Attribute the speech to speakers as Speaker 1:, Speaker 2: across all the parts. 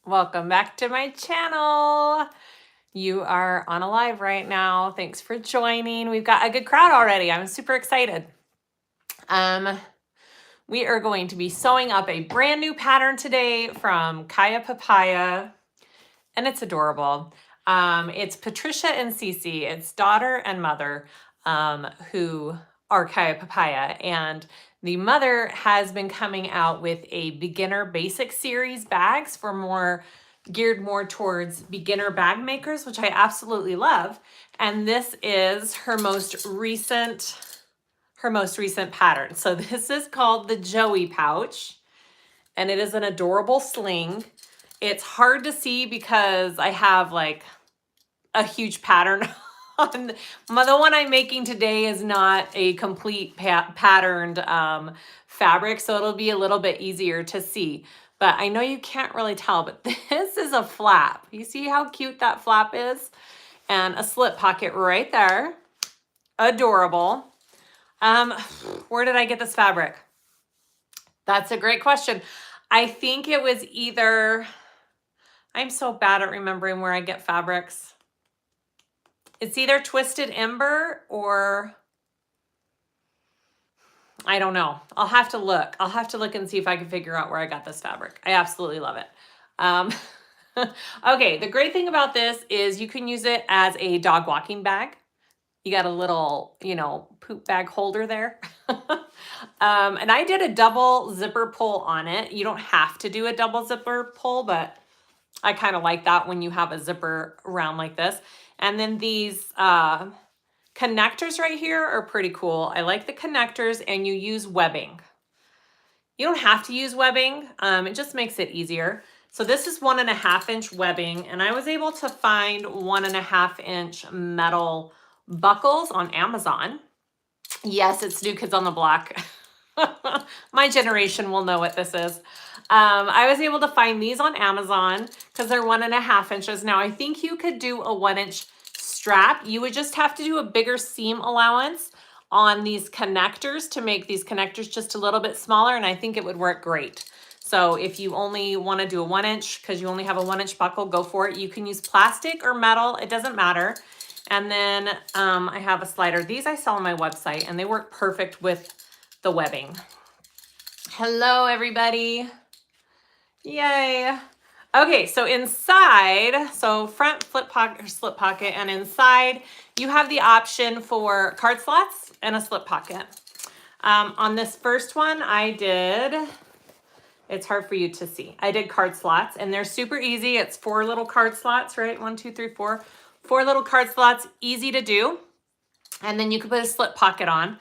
Speaker 1: Welcome back to my channel. You are on a live right now. Thanks for joining. We've got a good crowd already. I'm super excited. We are going to be sewing up a brand new pattern today from Kaya Papaya, and it's adorable. It's Patricia and Cece. It's daughter and mother who are Kaya Papaya, and the mother has been coming out with a beginner basic series bags for geared more towards beginner bag makers, which I absolutely love. And this is her most recent pattern. So this is called the Joey pouch, and it is an adorable sling. It's hard to see because I have like a huge pattern on the one I'm making today is not a complete patterned fabric, so it'll be a little bit easier to see. But I know you can't really tell, but this is a flap. You see how cute that flap is? And a slip pocket right there. Adorable. Where did I get this fabric? That's a great question. I think it was either, I'm so bad at remembering where I get fabrics. It's either Twisted Ember or, I don't know. I'll have to look. I'll have to look and see if I can figure out where I got this fabric. I absolutely love it. Okay, the great thing about this is you can use it as a dog walking bag. You got a little, poop bag holder there. And I did a double zipper pull on it. You don't have to do a double zipper pull, but I kind of like that when you have a zipper around like this. And then these connectors right here are pretty cool. I like the connectors, and you use webbing. You don't have to use webbing. It just makes it easier. So this is 1.5 inch webbing, and I was able to find 1.5 inch metal buckles on Amazon. Yes, it's New Kids on the Block. My generation will know what this is. I was able to find these on Amazon because they're 1.5 inches. Now, I think you could do a 1 inch strap. You would just have to do a bigger seam allowance on these connectors to make these connectors just a little bit smaller, and I think it would work great. So if you only want to do a 1 inch because you only have a 1 inch buckle, go for it. You can use plastic or metal. It doesn't matter. And then I have a slider. These I sell on my website, and they work perfect with the webbing. Hello, everybody. Yay. Okay, so inside, front flip pocket or slip pocket, and inside you have the option for card slots and a slip pocket. On this first one, it's hard for you to see. I did card slots, and they're super easy. It's 4 little card slots, right? 1, 2, 3, 4. 4 little card slots, easy to do. And then you can put a slip pocket on.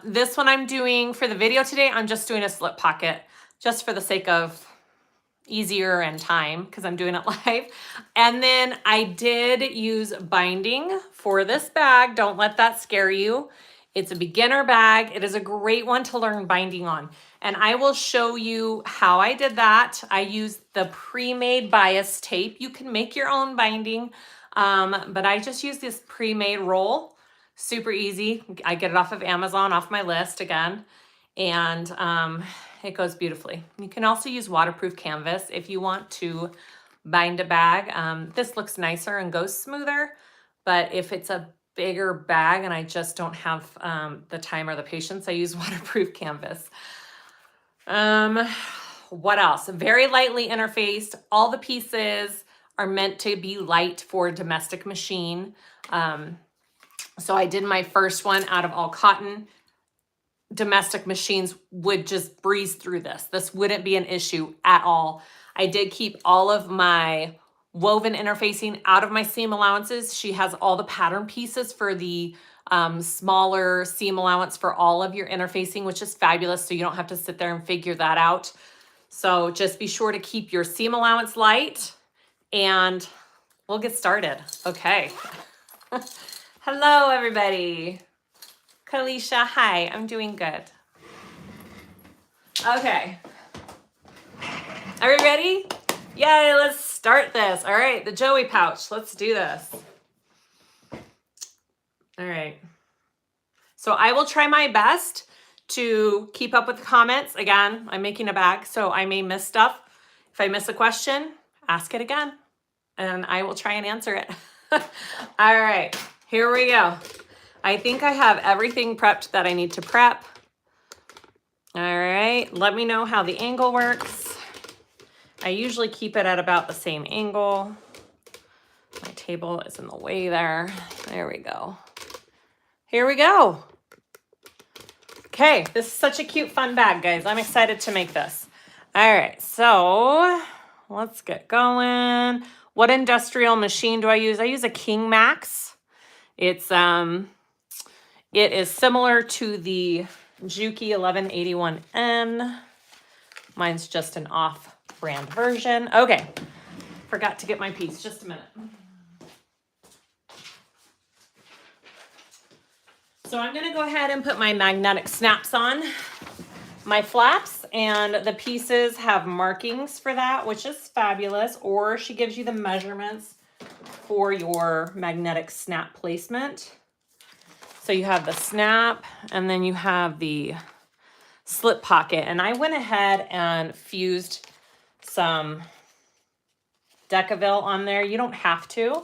Speaker 1: This one I'm doing for the video today, I'm just doing a slip pocket just for the sake of easier and time because I'm doing it live. And then I did use binding for this bag. Don't let that scare you. It's a beginner bag. It is a great one to learn binding on. And I will show you how I did that. I used the pre-made bias tape. You can make your own binding, but I just use this pre-made roll. Super easy. I get it off of Amazon, off my list again. And it goes beautifully. You can also use waterproof canvas if you want to bind a bag. This looks nicer and goes smoother, but if it's a bigger bag and I just don't have the time or the patience, I use waterproof canvas. What else? Very lightly interfaced. All the pieces are meant to be light for a domestic machine. So I did my first one out of all cotton. Domestic machines would just breeze through this. This wouldn't be an issue at all. I did keep all of my woven interfacing out of my seam allowances. She has all the pattern pieces for the smaller seam allowance for all of your interfacing, which is fabulous. So you don't have to sit there and figure that out. So just be sure to keep your seam allowance light, and we'll get started. Okay. Hello, everybody. Kalisha, hi, I'm doing good. Okay. Are we ready? Yay, let's start this. All right, the Joey pouch. Let's do this. All right. So I will try my best to keep up with the comments. Again, I'm making a bag, so I may miss stuff. If I miss a question, ask it again and I will try and answer it. All right, here we go. I think I have everything prepped that I need to prep. All right, let me know how the angle works. I usually keep it at about the same angle. My table is in the way there. There we go. Here we go. Okay, this is such a cute, fun bag, guys. I'm excited to make this. All right, so let's get going. What industrial machine do I use? I use a Kingmax. It is similar to the Juki 1181N. Mine's just an off-brand version. Okay, forgot to get my piece. Just a minute. So I'm gonna go ahead and put my magnetic snaps on my flaps, and the pieces have markings for that, which is fabulous, or she gives you the measurements for your magnetic snap placement. So you have the snap, and then you have the slip pocket, and I went ahead and fused some Decaville on there. You don't have to,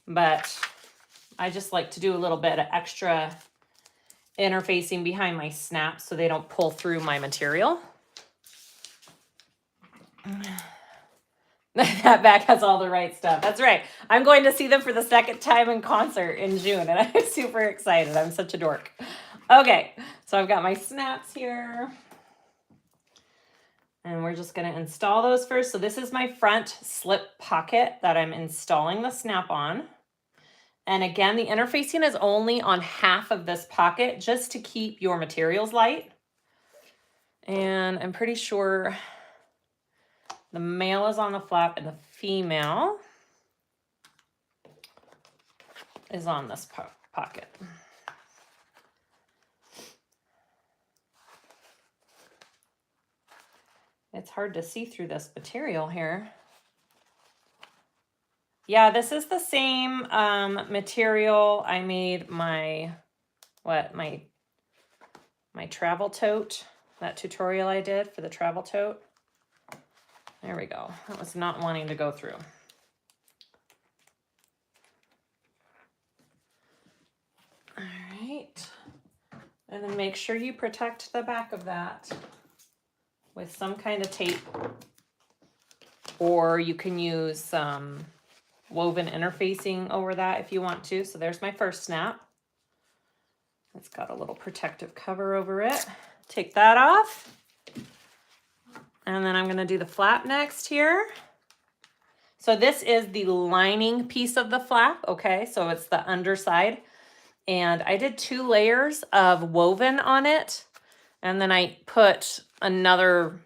Speaker 1: but I just like to do a little bit of extra interfacing behind my snaps so they don't pull through my material. That bag has all the right stuff. That's right. I'm going to see them for the second time in concert in June, and I'm super excited. I'm such a dork. Okay, so I've got my snaps here. And we're just going to install those first. So this is my front slip pocket that I'm installing the snap on. And again, the interfacing is only on half of this pocket just to keep your materials light. And I'm pretty sure the male is on the flap and the female is on this pocket. It's hard to see through this material here. Yeah, this is the same material I made my travel tote, that tutorial I did for the travel tote. There we go. That was not wanting to go through. All right. And then make sure you protect the back of that with some kind of tape, or you can use some woven interfacing over that if you want to. So there's my first snap. It's got a little protective cover over it. Take that off. And then I'm going to do the flap next here. So this is the lining piece of the flap, okay? So it's the underside. And I did 2 layers of woven on it. And then I put another,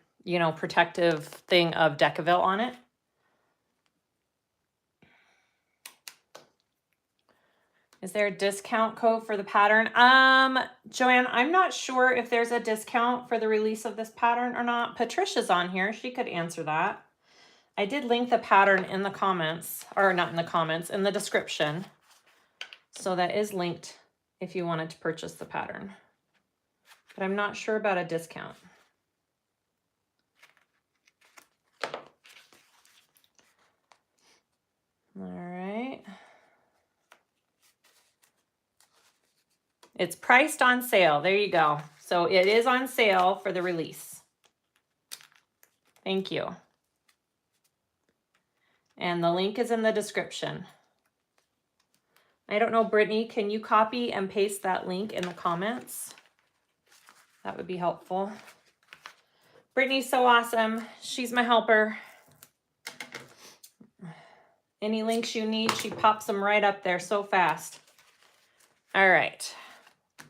Speaker 1: protective thing of Decaville on it. Is there a discount code for the pattern? Joanne, I'm not sure if there's a discount for the release of this pattern or not. Patricia's on here. She could answer that. I did link the pattern in the comments, or not in the comments, in the description. So that is linked if you wanted to purchase the pattern. But I'm not sure about a discount. All right. It's priced on sale. There you go. So it is on sale for the release. Thank you. And the link is in the description. I don't know, Brittany, can you copy and paste that link in the comments? That would be helpful. Brittany's so awesome. She's my helper. Any links you need, she pops them right up there so fast. All right.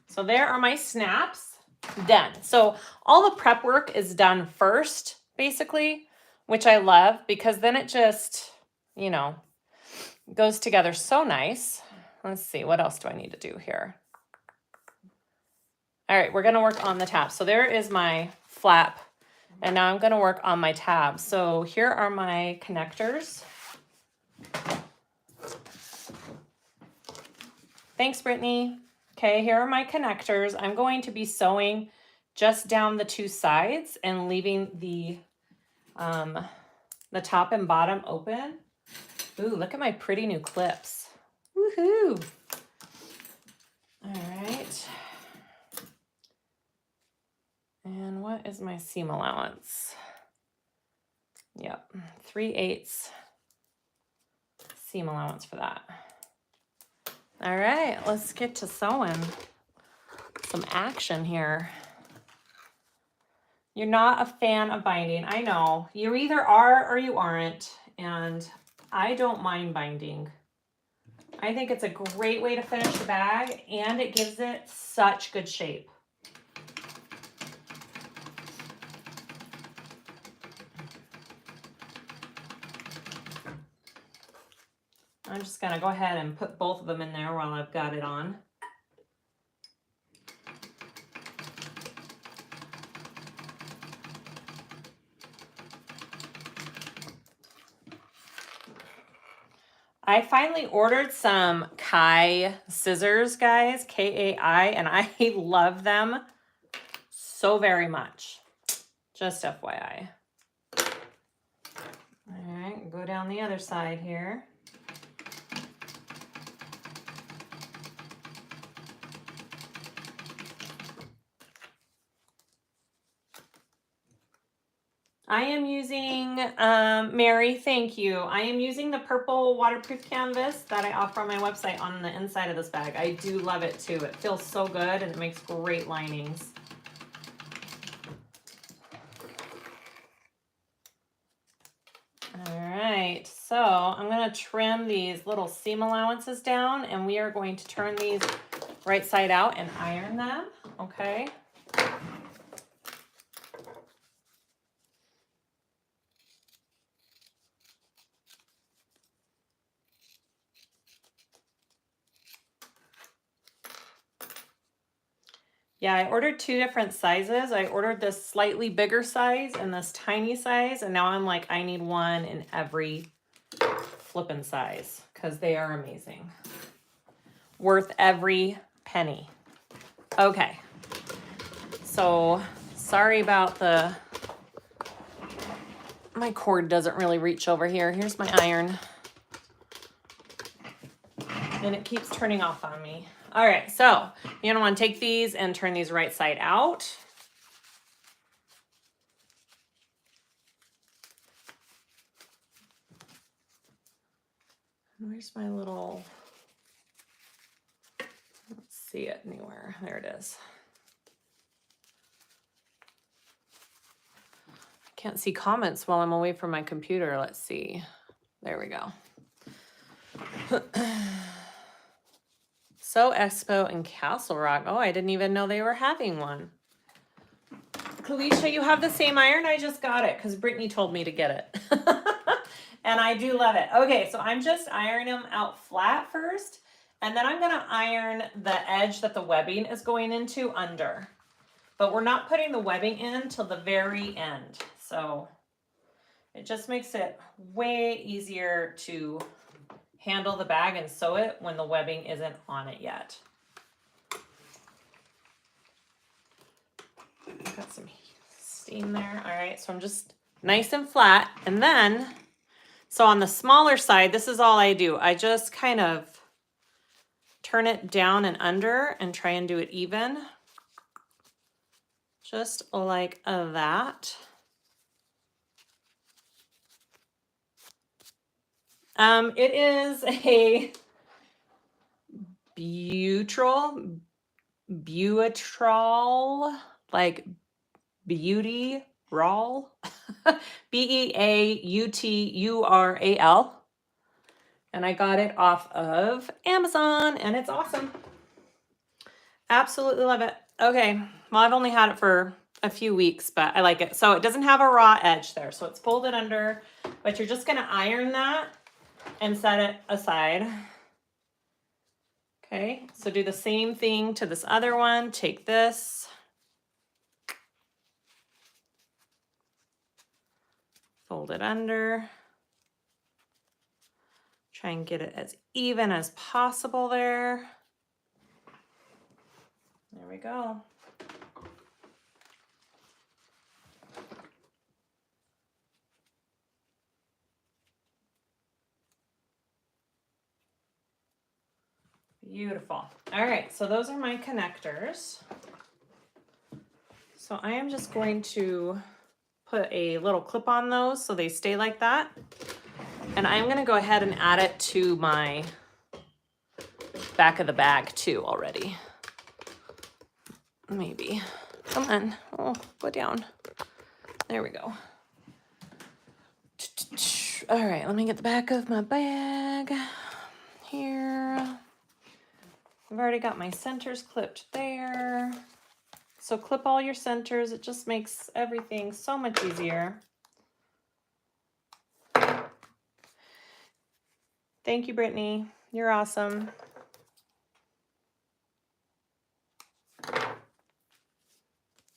Speaker 1: So there are my snaps done. So all the prep work is done first, basically, which I love because then it just, goes together so nice. Let's see, what else do I need to do here? All right, we're gonna work on the tab. So there is my flap, and now I'm gonna work on my tab. So here are my connectors. Thanks, Brittany. Okay, here are my connectors. I'm going to be sewing just down the 2 sides and leaving the the top and bottom open. Ooh, look at my pretty new clips. Woohoo! All right. And what is my seam allowance? Yep, 3/8 seam allowance for that. All right, let's get to sewing. Some action here. You're not a fan of binding. I know. You either are or you aren't. And I don't mind binding. I think it's a great way to finish the bag, and it gives it such good shape. I'm just gonna go ahead and put both of them in there while I've got it on. I finally ordered some Kai scissors, guys, Kai, and I love them so very much. Just FYI. All right, go down the other side here. I am using, Mary, thank you. I am using the purple waterproof canvas that I offer on my website on the inside of this bag. I do love it too. It feels so good and it makes great linings. All right, so I'm gonna trim these little seam allowances down, and we are going to turn these right side out and iron them, okay? Yeah, I ordered 2 different sizes. I ordered this slightly bigger size and this tiny size, and now I'm like, I need one in every flippin' size because they are amazing. Worth every penny. Okay. So, sorry about my cord doesn't really reach over here. Here's my iron. And it keeps turning off on me. All right, so you're gonna want to take these and turn these right side out. Where's my little, let's see it anywhere. There it is. Can't see comments while I'm away from my computer. Let's see. There we go. Sew Expo in Castle Rock. Oh, I didn't even know they were having one. Kalisha, you have the same iron? I just got it because Brittany told me to get it. And I do love it. Okay, so I'm just ironing them out flat first. And then I'm going to iron the edge that the webbing is going into under. But we're not putting the webbing in till the very end. So it just makes it way easier to handle the bag and sew it when the webbing isn't on it yet. Got some steam there. All right, so I'm just nice and flat. And then, so on the smaller side, this is all I do. I just kind of turn it down and under and try and do it even. Just like that. It is a butyral, like beauty rawl, Beautural. And I got it off of Amazon and it's awesome. Absolutely love it. Okay, well, I've only had it for a few weeks, but I like it. So it doesn't have a raw edge there, so it's folded under, but you're just gonna iron that and set it aside. Okay, so do the same thing to this other one. Take this, fold it under, try and get it as even as possible there. There we go. Beautiful. All right, so those are my connectors. So I am just going to put a little clip on those so they stay like that. And I'm going to go ahead and add it to my back of the bag too already. Maybe. Come on. Oh, go down. There we go. All right, let me get the back of my bag here. I've already got my centers clipped there. So clip all your centers. It just makes everything so much easier. Thank you, Brittany. You're awesome.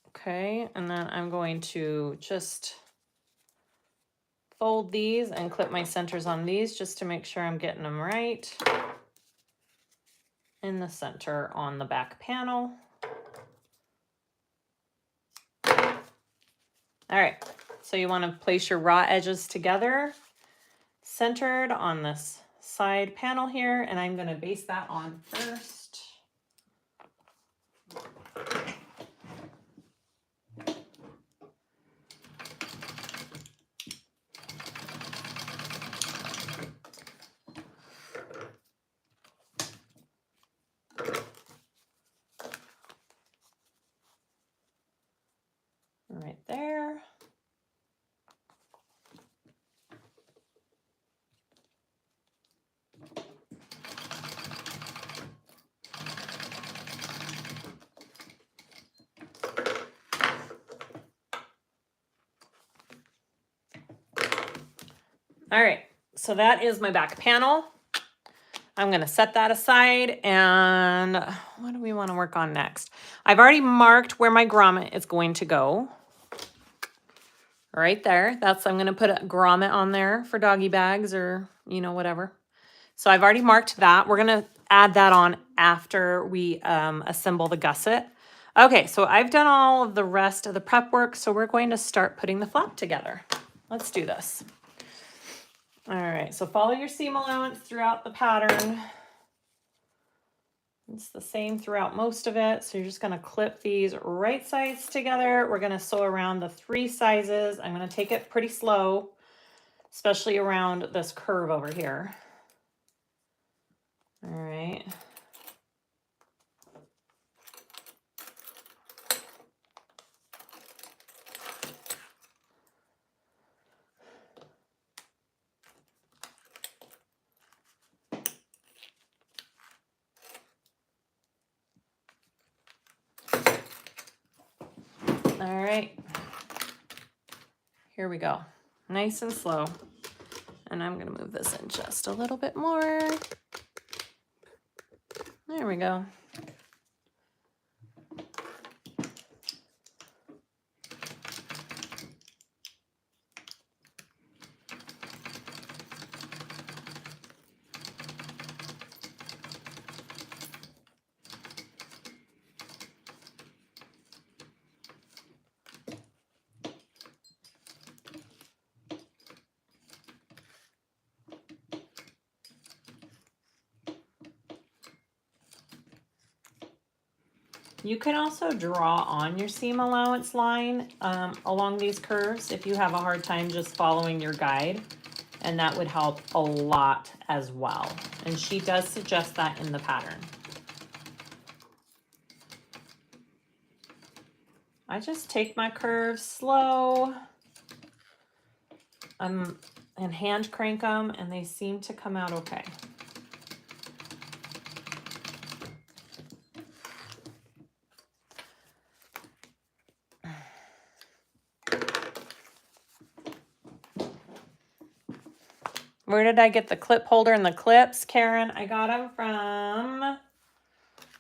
Speaker 1: Okay, and then I'm going to just fold these and clip my centers on these just to make sure I'm getting them right in the center on the back panel. All right, so you want to place your raw edges together, centered on this side panel here, and I'm going to base that on first. Right there. All right, so that is my back panel. I'm going to set that aside, and what do we want to work on next? I've already marked where my grommet is going to go. Right there. I'm going to put a grommet on there for doggy bags or, you know, whatever. So I've already marked that. We're going to add that on after we assemble the gusset. Okay, so I've done all of the rest of the prep work, so we're going to start putting the flap together. Let's do this. All right, so follow your seam allowance throughout the pattern. It's the same throughout most of it. So you're just going to clip these right sides together. We're going to sew around the 3 sizes. I'm going to take it pretty slow, especially around this curve over here. All right. All right, here we go. Nice and slow. And I'm gonna move this in just a little bit more. There we go. You can also draw on your seam allowance line along these curves if you have a hard time just following your guide, and that would help a lot as well. And she does suggest that in the pattern. I just take my curves slow and hand crank them, and they seem to come out okay. Where did I get the clip holder and the clips, Karen? I got them from,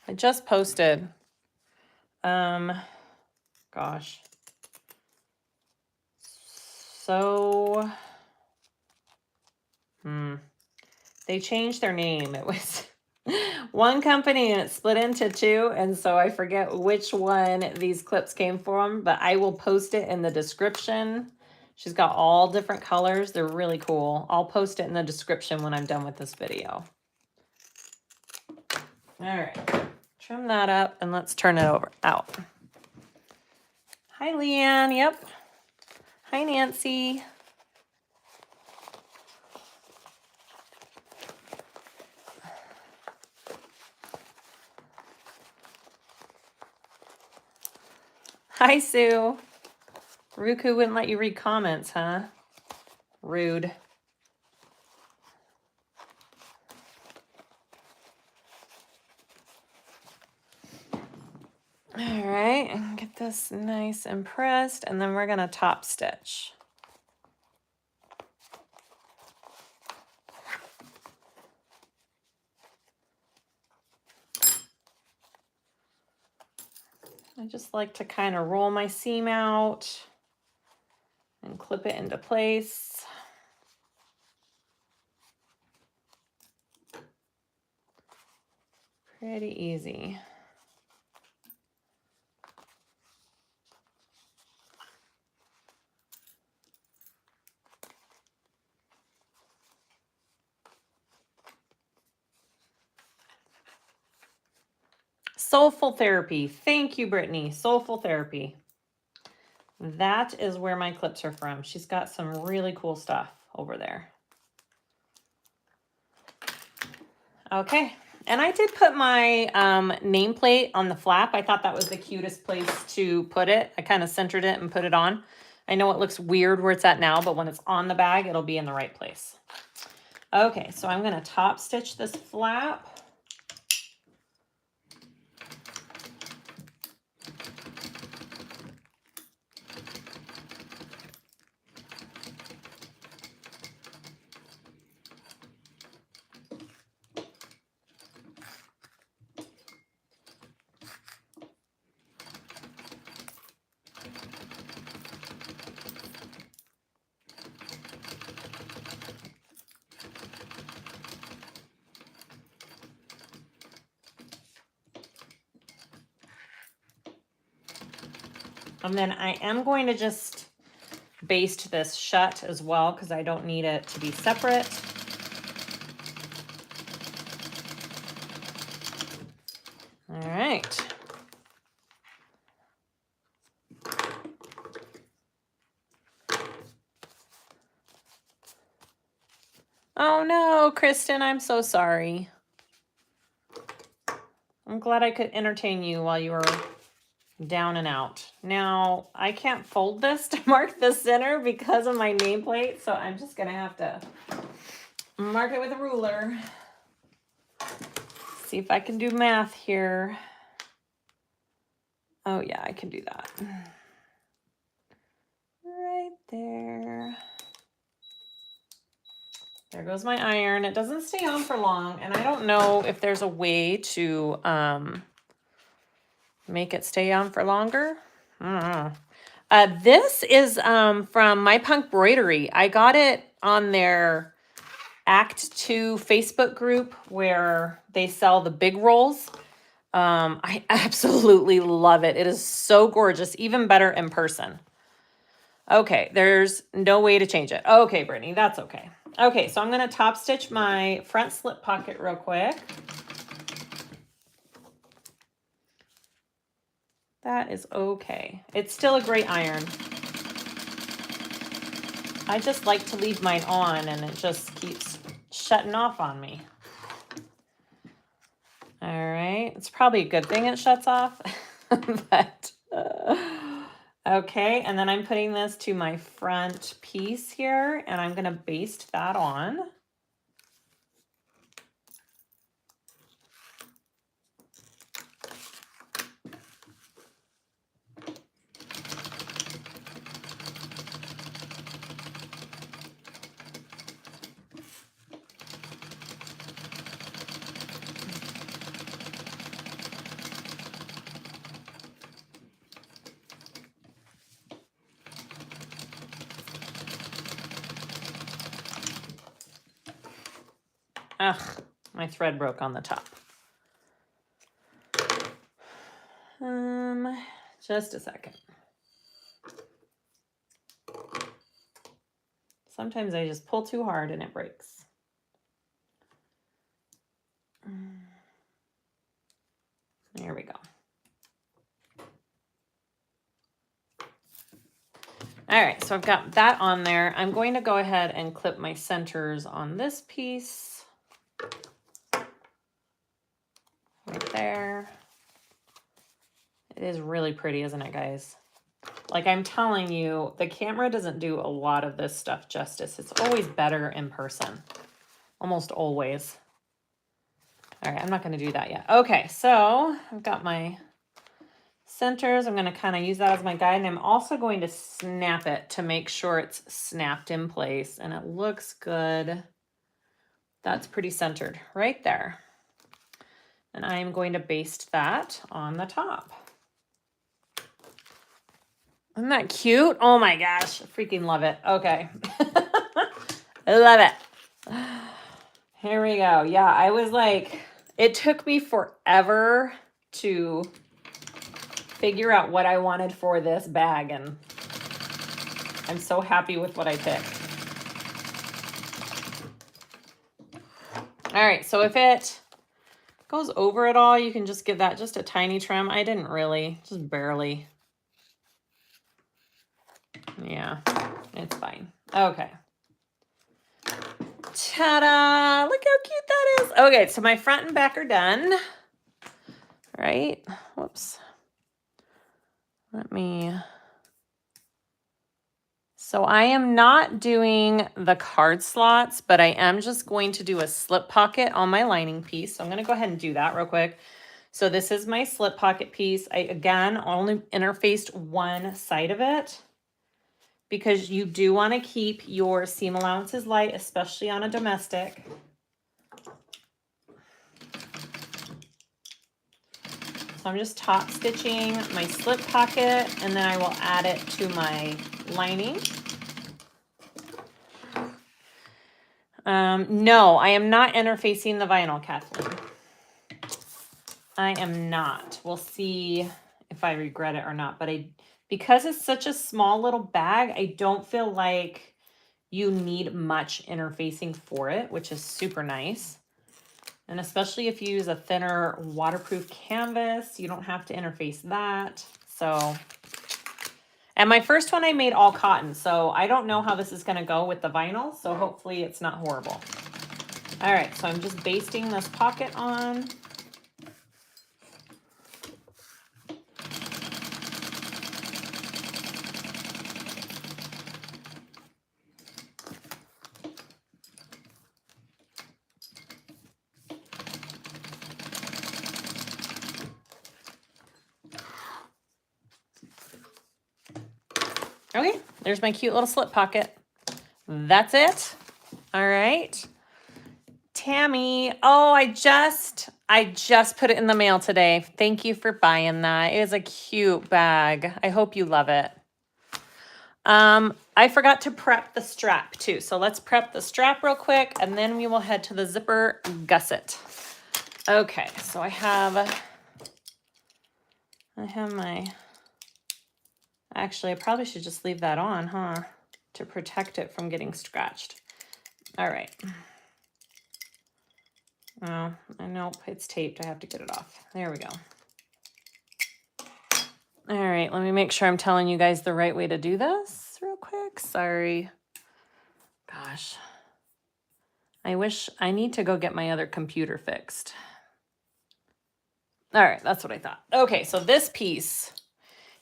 Speaker 1: I just posted. Gosh. So, they changed their name. It was one company and it split into 2. And so I forget which one these clips came from, but I will post it in the description. She's got all different colors. They're really cool. I'll post it in the description when I'm done with this video. All right, trim that up and let's turn it over out. Hi, Leanne. Yep. Hi, Nancy. Hi, Sue. Ruku wouldn't let you read comments, huh? Rude. All right, and get this nice and pressed, and then we're gonna top stitch. I just like to kind of roll my seam out and clip it into place. Pretty easy. Soulful Therapy. Thank you, Brittany. Soulful Therapy. That is where my clips are from. She's got some really cool stuff over there. Okay. And I did put my nameplate on the flap. I thought that was the cutest place to put it. I kind of centered it and put it on. I know it looks weird where it's at now, but when it's on the bag, it'll be in the right place. Okay, so I'm going to top stitch this flap. And then I am going to just baste this shut as well because I don't need it to be separate. All right. Oh no, Kristen, I'm so sorry. I'm glad I could entertain you while you were down and out. Now, I can't fold this to mark the center because of my nameplate, so I'm just gonna have to mark it with a ruler. See if I can do math here. Oh yeah, I can do that. Right there. There goes my iron. It doesn't stay on for long, and I don't know if there's a way to make it stay on for longer. I don't know. This is from My Punk Broidery. I got it on their Act 2 Facebook group where they sell the big rolls. I absolutely love it. It is so gorgeous, even better in person. Okay, there's no way to change it. Okay, Brittany, that's okay. Okay, so I'm going to top stitch my front slip pocket real quick. That is okay. It's still a great iron. I just like to leave mine on and it just keeps shutting off on me. All right, it's probably a good thing it shuts off, but okay. And then I'm putting this to my front piece here and I'm gonna baste that on. Ugh, my thread broke on the top. Just a second. Sometimes I just pull too hard and it breaks. There we go. All right, so I've got that on there. I'm going to go ahead and clip my centers on this piece. Right there. It is really pretty, isn't it, guys? Like I'm telling you, the camera doesn't do a lot of this stuff justice. It's always better in person. Almost always. All right, I'm not going to do that yet. Okay, so I've got my centers. I'm going to kind of use that as my guide, and I'm also going to snap it to make sure it's snapped in place and it looks good. That's pretty centered right there. And I'm going to baste that on the top. Isn't that cute? Oh my gosh, I freaking love it. Okay. I love it. Here we go. Yeah, I was like, it took me forever to figure out what I wanted for this bag, and I'm so happy with what I picked. All right, so if it goes over it all, you can just give that just a tiny trim. I didn't really, just barely. Yeah, it's fine. Okay. Ta-da! Look how cute that is. Okay, so my front and back are done. Right? Whoops. Let me... So I am not doing the card slots, but I am just going to do a slip pocket on my lining piece. So I'm going to go ahead and do that real quick. So this is my slip pocket piece. I, again, only interfaced one side of it because you do want to keep your seam allowances light, especially on a domestic. So I'm just top stitching my slip pocket, and then I will add it to my lining. No, I am not interfacing the vinyl, Kathleen. I am not. We'll see if I regret it or not. But because it's such a small little bag, I don't feel like you need much interfacing for it, which is super nice. And especially if you use a thinner waterproof canvas, you don't have to interface that. So, and my first one I made all cotton, so I don't know how this is gonna go with the vinyl, so hopefully it's not horrible. All right, so I'm just basting this pocket on. Okay, there's my cute little slip pocket. That's it. All right. Tammy, oh, I just put it in the mail today. Thank you for buying that. It is a cute bag. I hope you love it. I forgot to prep the strap too. So let's prep the strap real quick, and then we will head to the zipper gusset. Okay, so I have my, actually I probably should just leave that on, huh? To protect it from getting scratched. All right. Oh, nope, it's taped. I have to get it off. There we go. All right, let me make sure I'm telling you guys the right way to do this real quick. Sorry. Gosh. I need to go get my other computer fixed. All right, that's what I thought. Okay, so this piece,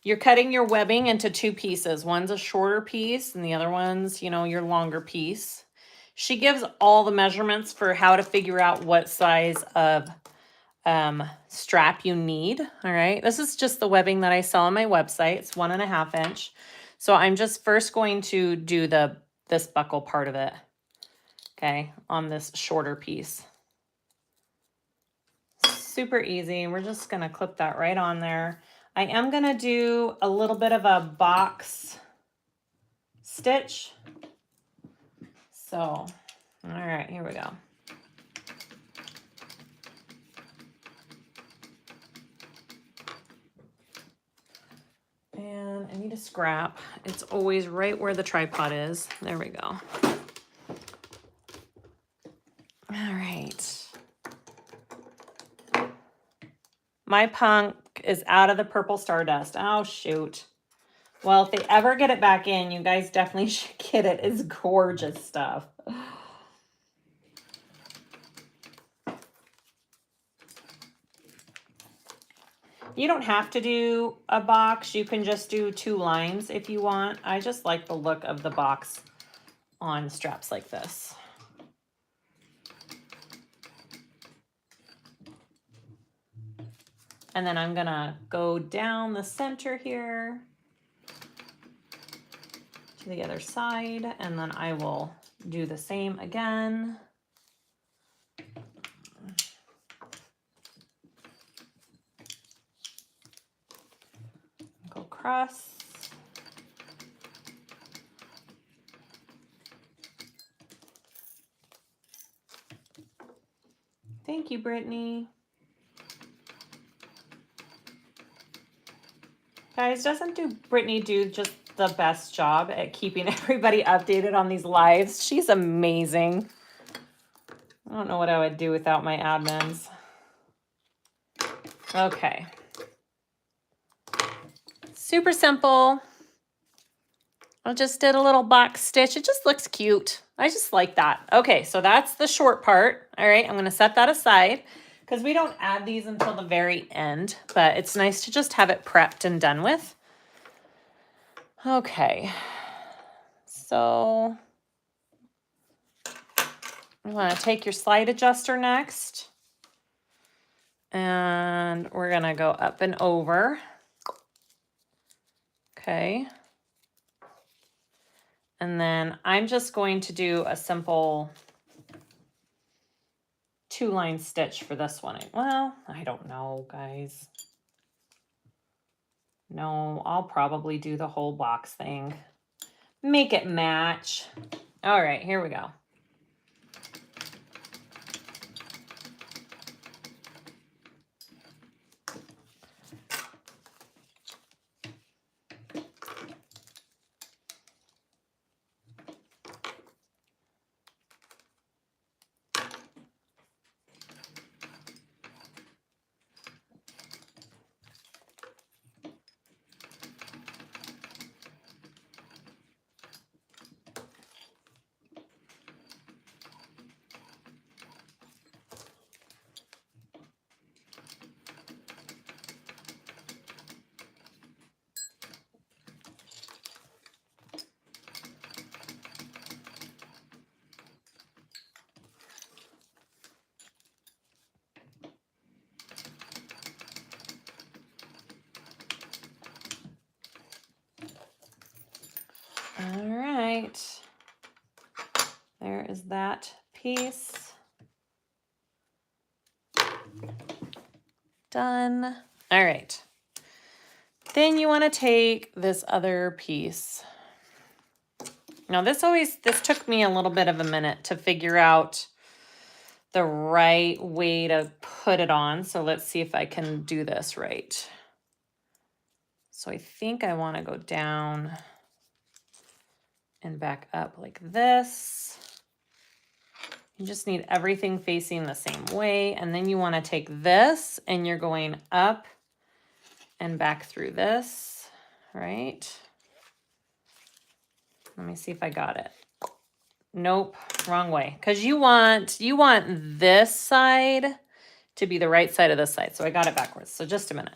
Speaker 1: you're cutting your webbing into two pieces. One's a shorter piece and the other one's, you know, your longer piece. She gives all the measurements for how to figure out what size of strap you need. All right, this is just the webbing that I sell on my website. It's 1.5 inch. So I'm just first going to do this buckle part of it, okay, on this shorter piece. Super easy. We're just gonna clip that right on there. I am gonna do a little bit of a box stitch. So, all right, here we go. And I need a scrap. It's always right where the tripod is. There we go. All right. My punk is out of the purple stardust. Oh, shoot. Well, if they ever get it back in, you guys definitely should get it. It's gorgeous stuff. You don't have to do a box. You can just do 2 lines if you want. I just like the look of the box on straps like this. And then I'm gonna go down the center here to the other side, and then I will do the same again. Go across. Thank you, Brittany. Guys, doesn't Brittany do just the best job at keeping everybody updated on these lives? She's amazing. I don't know what I would do without my admins. Okay. Super simple. I just did a little box stitch. It just looks cute. I just like that. Okay, so that's the short part. All right, I'm going to set that aside because we don't add these until the very end, but it's nice to just have it prepped and done with. Okay, so you want to take your slide adjuster next, and we're going to go up and over. Okay. And then I'm just going to do a simple 2-line stitch for this one. Well, I don't know, guys. No, I'll probably do the whole box thing. Make it match. All right, here we go. All right, there is that piece. Done. All right. Then you want to take this other piece. Now this took me a little bit of a minute to figure out the right way to put it on. So let's see if I can do this right. So I think I want to go down and back up like this. You just need everything facing the same way. And then you want to take this and you're going up and back through this, right? Let me see if I got it. Nope, wrong way. Because you want this side to be the right side of this side. So I got it backwards. So just a minute.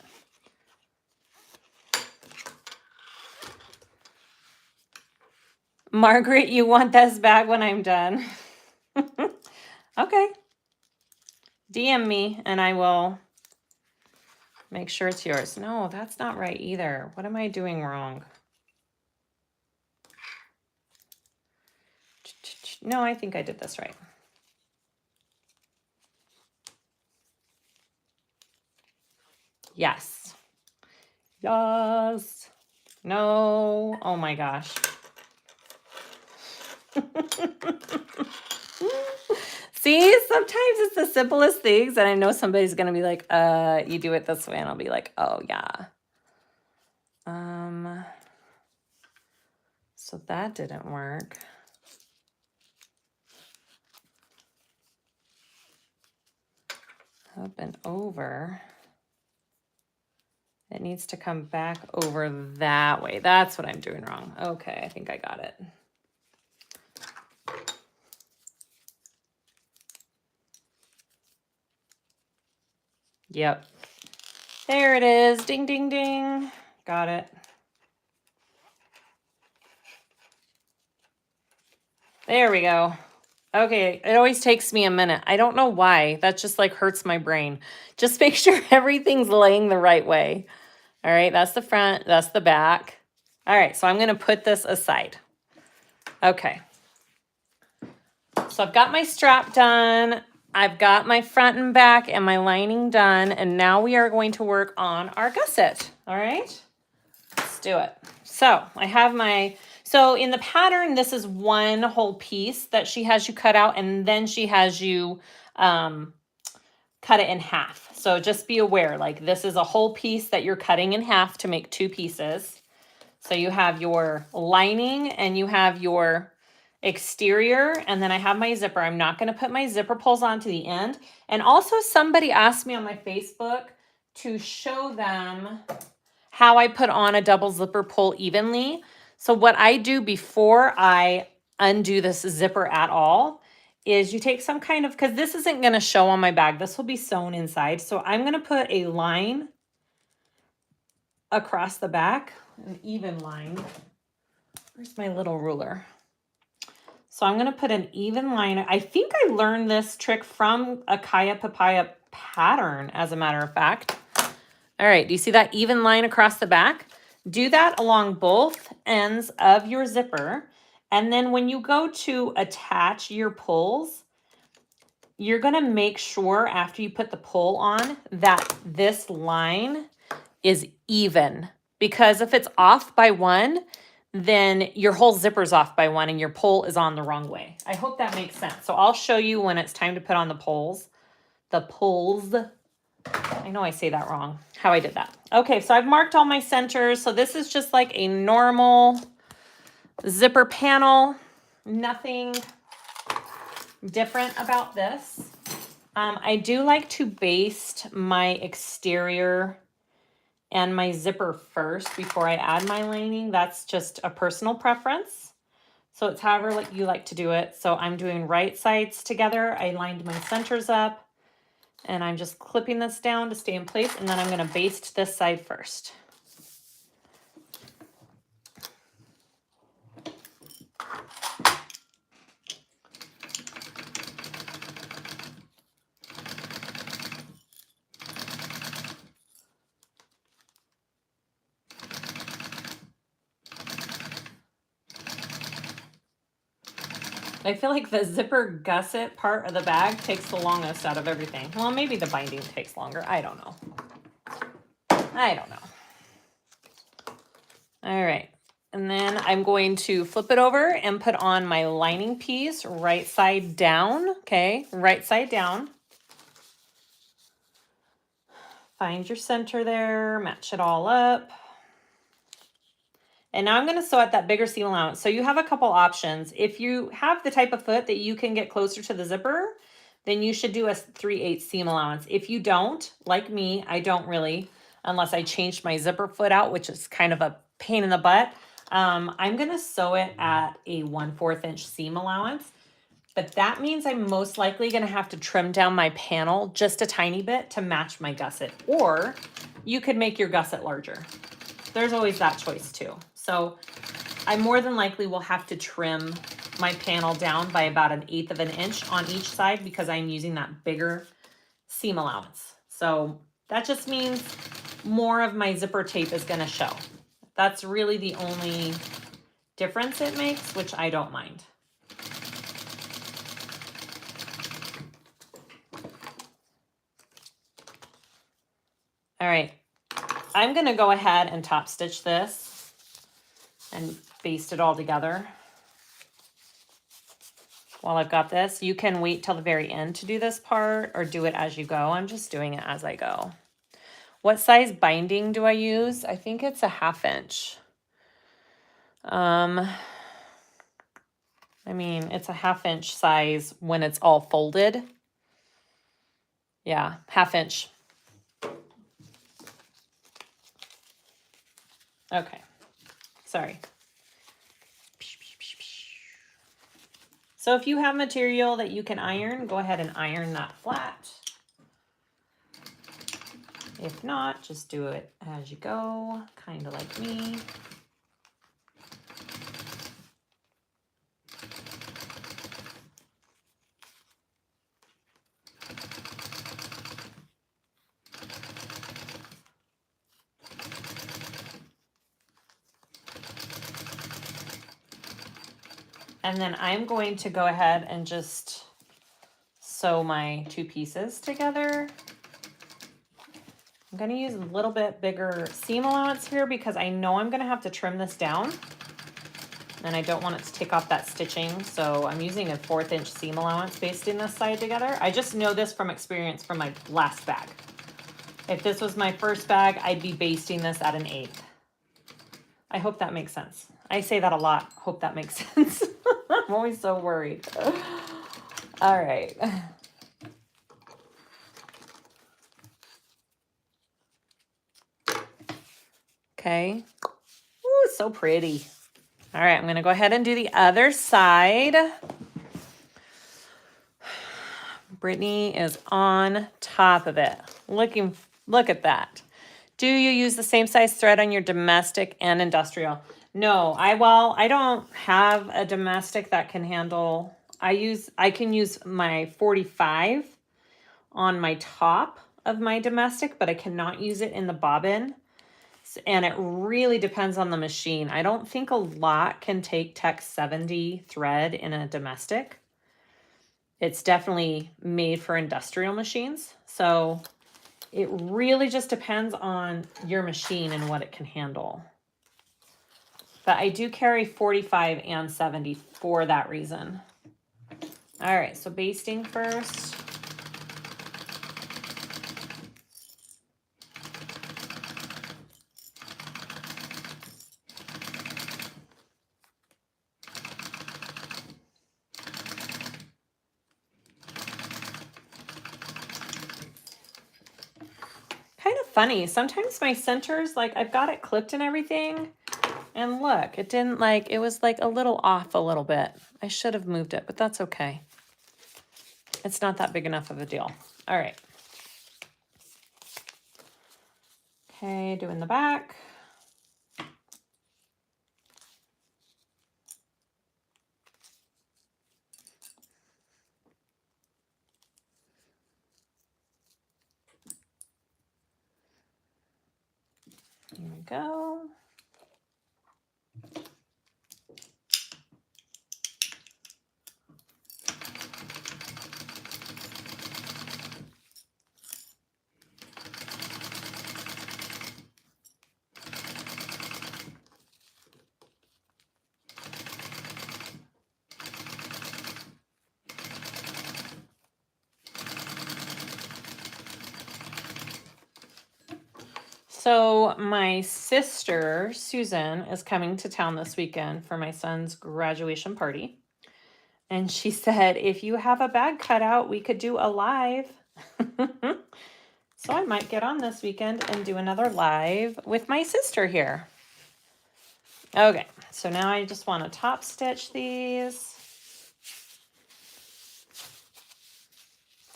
Speaker 1: Margaret, you want this bag when I'm done? Okay. DM me and I will make sure it's yours. No, that's not right either. What am I doing wrong? No, I think I did this right. Yes. Yes. No. Oh my gosh. See, sometimes it's the simplest things, and I know somebody's gonna be like, you do it this way, and I'll be like, oh yeah. So that didn't work. Up and over. It needs to come back over that way. That's what I'm doing wrong. Okay, I think I got it. Yep. There it is. Ding, ding, ding. Got it. There we go. Okay, it always takes me a minute. I don't know why. That just like hurts my brain. Just make sure everything's laying the right way. All right, that's the front, that's the back. All right, so I'm gonna put this aside. Okay. So I've got my strap done. I've got my front and back and my lining done. And now we are going to work on our gusset. All right, let's do it. So I have my, so in the pattern, this is one whole piece that she has you cut out, and then she has you cut it in half. So just be aware, like this is a whole piece that you're cutting in half to make two pieces. So you have your lining and you have your exterior, and then I have my zipper. I'm not going to put my zipper pulls on to the end. And also somebody asked me on my Facebook to show them how I put on a double zipper pull evenly. So what I do before I undo this zipper at all is you take some kind of, because this isn't going to show on my bag, this will be sewn inside. So I'm going to put a line across the back, an even line. Where's my little ruler? So I'm going to put an even line. I think I learned this trick from a Kaya Papaya pattern, as a matter of fact. All right, do you see that even line across the back? Do that along both ends of your zipper. And then when you go to attach your pulls, you're going to make sure after you put the pull on that this line is even. Because if it's off by one, then your whole zipper's off by one and your pull is on the wrong way. I hope that makes sense. So I'll show you when it's time to put on the pulls. The pulls. I know I say that wrong, how I did that. Okay, so I've marked all my centers. So this is just like a normal zipper panel. Nothing different about this. I do like to baste my exterior and my zipper first before I add my lining. That's just a personal preference. So it's however you like to do it. So I'm doing right sides together. I lined my centers up. And I'm just clipping this down to stay in place, and then I'm going to baste this side first. I feel like the zipper gusset part of the bag takes the longest out of everything. Well, maybe the binding takes longer. I don't know. I don't know. All right. And then I'm going to flip it over and put on my lining piece right side down. Okay, right side down. Find your center there, match it all up. And now I'm going to sew at that bigger seam allowance. So you have a couple options. If you have the type of foot that you can get closer to the zipper, then you should do a 3/8 seam allowance. If you don't, like me, I don't really, unless I changed my zipper foot out, which is kind of a pain in the butt. I'm going to sew it at a 1/4 inch seam allowance. But that means I'm most likely going to have to trim down my panel just a tiny bit to match my gusset. Or you could make your gusset larger. There's always that choice too. So I more than likely will have to trim my panel down by about 1/8 of an inch on each side because I'm using that bigger seam allowance. So that just means more of my zipper tape is going to show. That's really the only difference it makes, which I don't mind. All right, I'm going to go ahead and top stitch this and baste it all together. While I've got this, you can wait till the very end to do this part or do it as you go. I'm just doing it as I go. What size binding do I use? I think it's a 1/2 inch. I mean, it's a 1/2 inch size when it's all folded. Yeah, 1/2 inch. Okay, sorry. So if you have material that you can iron, go ahead and iron that flat. If not, just do it as you go, kind of like me. And then I'm going to go ahead and just sew my two pieces together. I'm going to use a little bit bigger seam allowance here because I know I'm going to have to trim this down. And I don't want it to take off that stitching. So I'm using a 1/4 inch seam allowance basting this side together. I just know this from experience from my last bag. If this was my first bag, I'd be basting this at an 1/8. I hope that makes sense. I say that a lot. Hope that makes sense. I'm always so worried. All right. Okay. Ooh, so pretty. All right, I'm going to go ahead and do the other side. Brittany is on top of it. Look at that. Do you use the same size thread on your domestic and industrial? No, I don't have a domestic that can handle, I can use my 45 on my top of my domestic, but I cannot use it in the bobbin. And it really depends on the machine. I don't think a lot can take Tech 70 thread in a domestic. It's definitely made for industrial machines. So it really just depends on your machine and what it can handle. But I do carry 45 and 70 for that reason. All right, so basting first. Kind of funny. Sometimes my centers, like I've got it clipped and everything. And look, it didn't like, it was like a little off a little bit. I should have moved it, but that's okay. It's not that big enough of a deal. All right. Okay, doing the back. Here we go. So my sister, Susan, is coming to town this weekend for my son's graduation party. And she said, if you have a bag cut out, we could do a live. So I might get on this weekend and do another live with my sister here. Okay, so now I just want to top stitch these.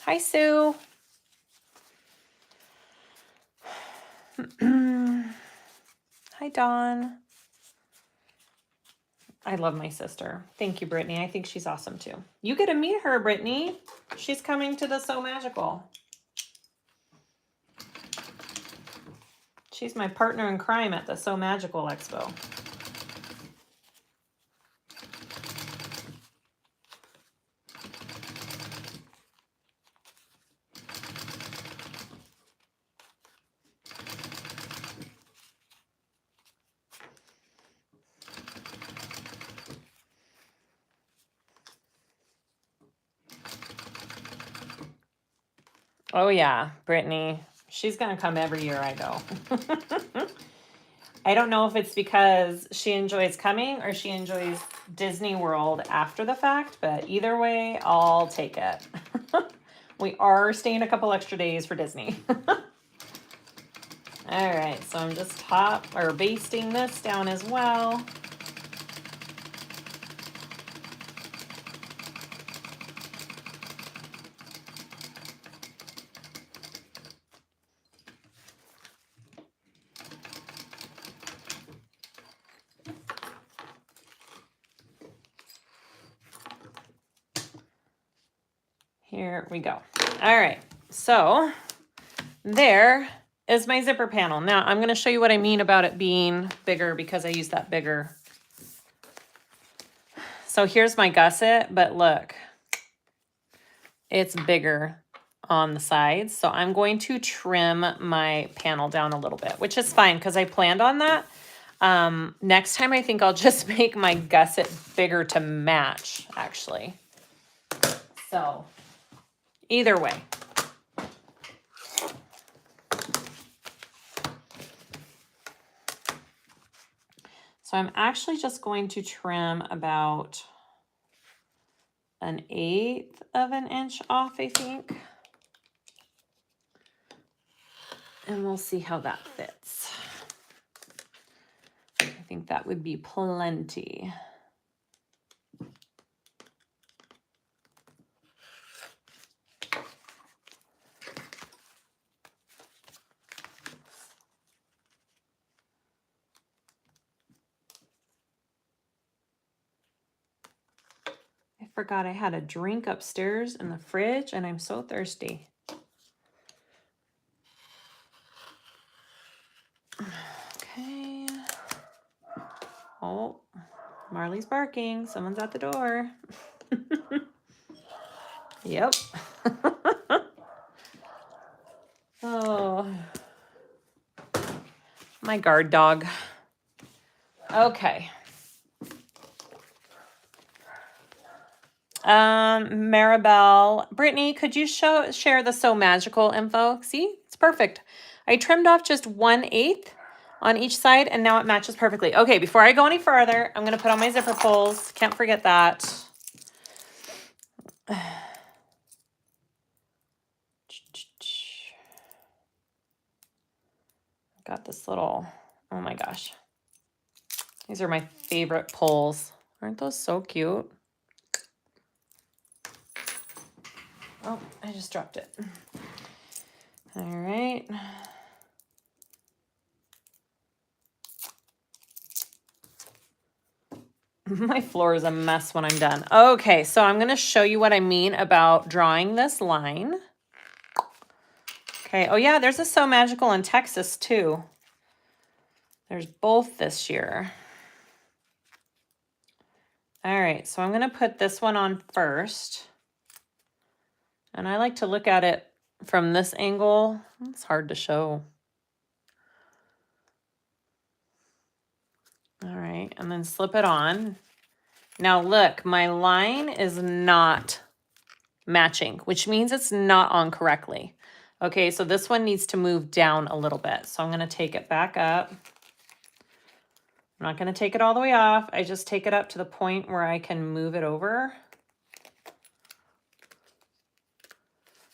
Speaker 1: Hi, Sue. Hi, Dawn. I love my sister. Thank you, Brittany. I think she's awesome too. You get to meet her, Brittany. She's coming to the So Magical. She's my partner in crime at the So Magical Expo. Oh yeah, Brittany. She's going to come every year I go. I don't know if it's because she enjoys coming or she enjoys Disney World after the fact, but either way, I'll take it. We are staying a couple extra days for Disney. All right, so I'm just basting this down as well. Here we go. All right, so there is my zipper panel. Now I'm going to show you what I mean about it being bigger because I use that bigger. So here's my gusset, but look, it's bigger on the sides. So I'm going to trim my panel down a little bit, which is fine because I planned on that. Next time I think I'll just make my gusset bigger to match, actually. So either way. So I'm actually just going to trim about 1/8 of an inch off, I think. And we'll see how that fits. I think that would be plenty. I forgot I had a drink upstairs in the fridge and I'm so thirsty. Okay. Oh, Marley's barking. Someone's at the door. Yep. Oh, my guard dog. Okay. Maribel, Brittany, could you share the So Magical info? See, it's perfect. I trimmed off just 1/8 on each side and now it matches perfectly. Okay, before I go any further, I'm going to put on my zipper pulls. Can't forget that. Got this little, oh my gosh. These are my favorite pulls. Aren't those so cute? Oh, I just dropped it. All right. My floor is a mess when I'm done. Okay, so I'm going to show you what I mean about drawing this line. Okay, oh yeah, there's a So Magical in Texas too. There's both this year. All right, so I'm going to put this one on first. And I like to look at it from this angle. It's hard to show. All right, and then slip it on. Now look, my line is not matching, which means it's not on correctly. Okay, so this one needs to move down a little bit. So I'm going to take it back up. I'm not going to take it all the way off. I just take it up to the point where I can move it over.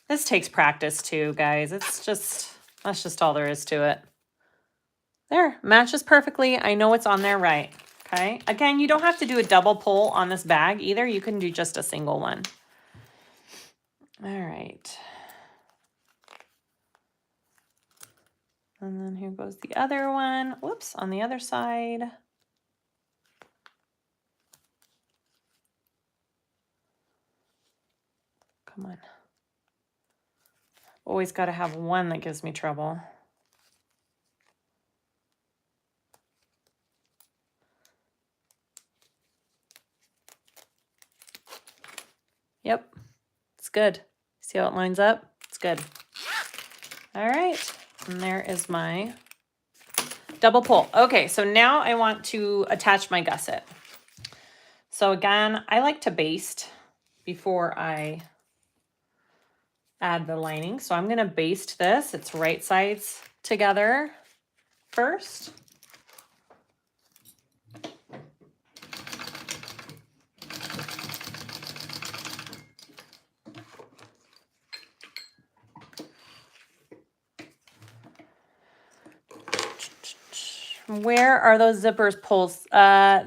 Speaker 1: This takes practice too, guys. That's just all there is to it. There, matches perfectly. I know it's on there right. Okay, again, you don't have to do a double pull on this bag either. You can do just a single one. All right. And then here goes the other one. Whoops, on the other side. Come on. Always got to have one that gives me trouble. Yep, it's good. See how it lines up? It's good. All right, and there is my double pull. Okay, so now I want to attach my gusset. So again, I like to baste before I add the lining. So I'm going to baste this. It's right sides together first. Where are those zippers pulls?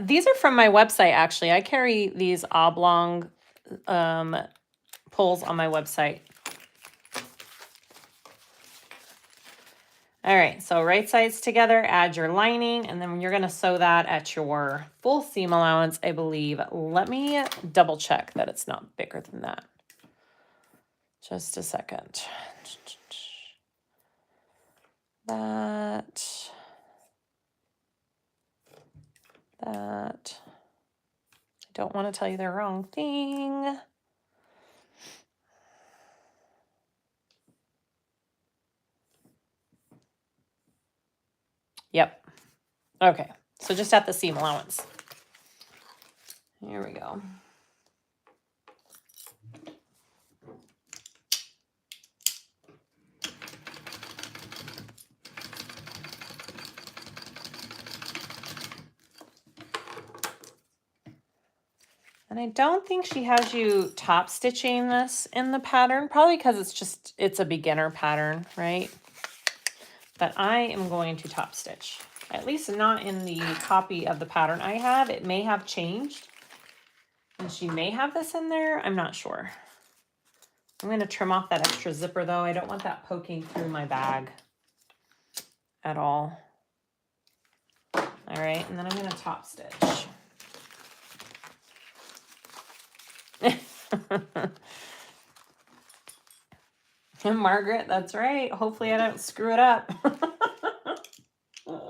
Speaker 1: These are from my website, actually. I carry these oblong pulls on my website. All right, so right sides together, add your lining, and then you're gonna sew that at your full seam allowance, I believe. Let me double check that it's not bigger than that. Just a second. That. I don't want to tell you the wrong thing. Yep. Okay, so just at the seam allowance. Here we go. And I don't think she has you top stitching this in the pattern, probably because it's a beginner pattern, right? But I am going to top stitch, at least not in the copy of the pattern I have. It may have changed, and she may have this in there. I'm not sure. I'm going to trim off that extra zipper though. I don't want that poking through my bag at all. All right, and then I'm going to top stitch. Margaret, that's right. Hopefully I don't screw it up. All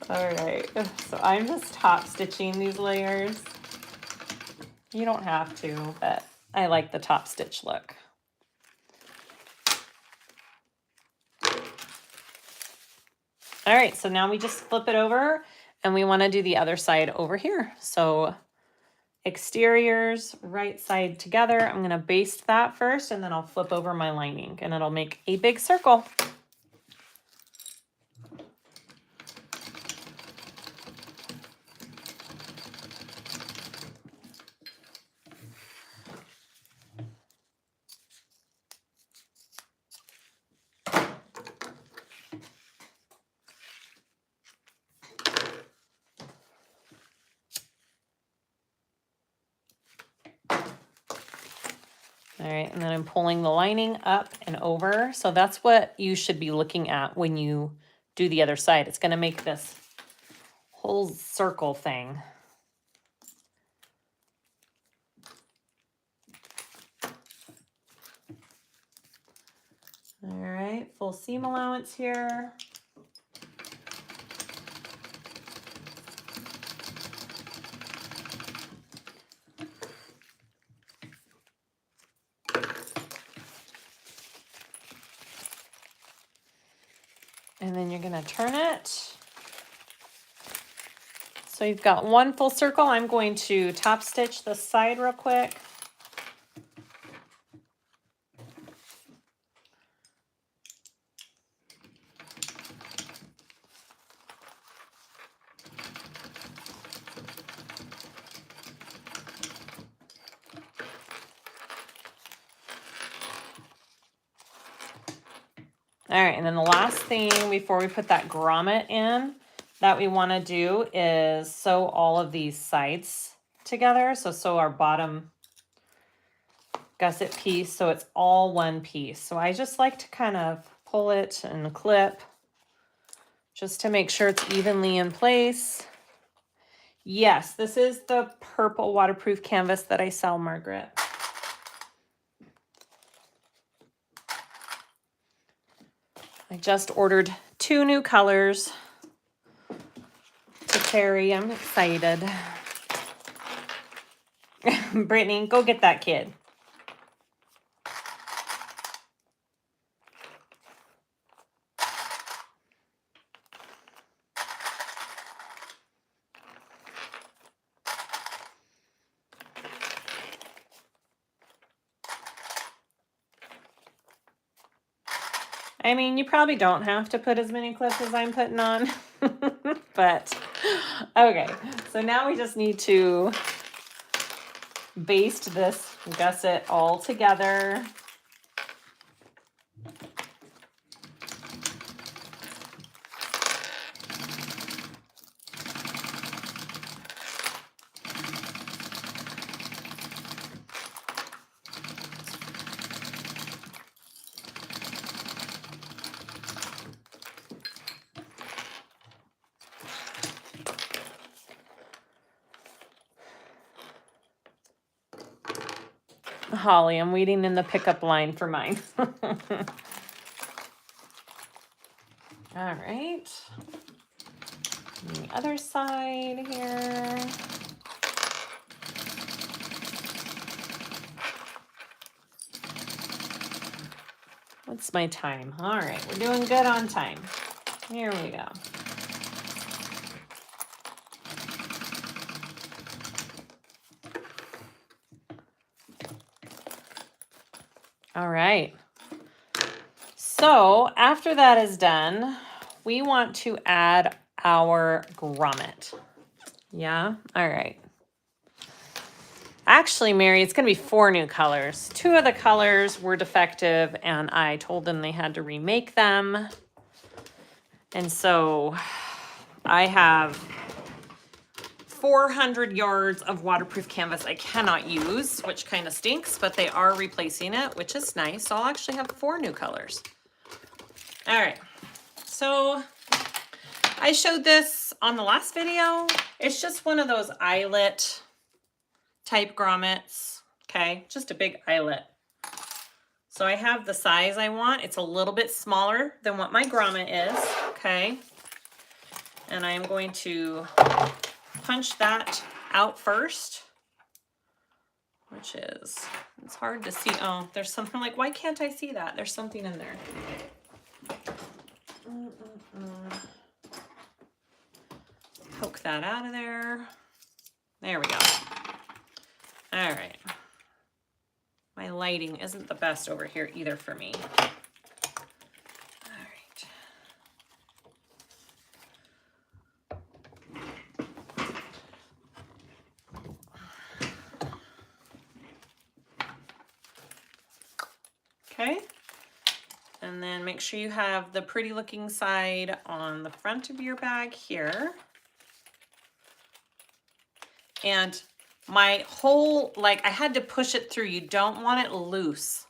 Speaker 1: right, so I'm just top stitching these layers. You don't have to, but I like the top stitch look. All right, so now we just flip it over and we want to do the other side over here. So exteriors, right side together. I'm going to baste that first and then I'll flip over my lining and it'll make a big circle. All right, and then I'm pulling the lining up and over. So that's what you should be looking at when you do the other side. It's going to make this whole circle thing. All right, full seam allowance here. And then you're going to turn it. So you've got one full circle. I'm going to top stitch this side real quick. All right, and then the last thing before we put that grommet in that we want to do is sew all of these sides together. So sew our bottom gusset piece so it's all one piece. So I just like to kind of pull it and clip just to make sure it's evenly in place. Yes, this is the purple waterproof canvas that I sell, Margaret. I just ordered 2 new colors to carry. I'm excited. Brittany, go get that kid. I mean, you probably don't have to put as many clips as I'm putting on, but okay. So now we just need to baste this gusset all together. Holly, I'm waiting in the pickup line for mine. All right. And the other side here. What's my time? All right, we're doing good on time. Here we go. All right. So after that is done, we want to add our grommet. Yeah, all right. Actually, Mary, it's going to be 4 new colors. 2 of the colors were defective, and I told them they had to remake them. And so I have 400 yards of waterproof canvas I cannot use, which kind of stinks, but they are replacing it, which is nice. So I'll actually have 4 new colors. All right, so I showed this on the last video. It's just one of those eyelet type grommets, okay? Just a big eyelet. So I have the size I want. It's a little bit smaller than what my grommet is, okay? And I am going to punch that out first, which is, it's hard to see. Oh, there's something like, why can't I see that? There's something in there. Poke that out of there. There we go. All right. My lighting isn't the best over here either for me. All right. Okay. And then make sure you have the pretty looking side on the front of your bag here. And my hole, like I had to push it through. You don't want it loose.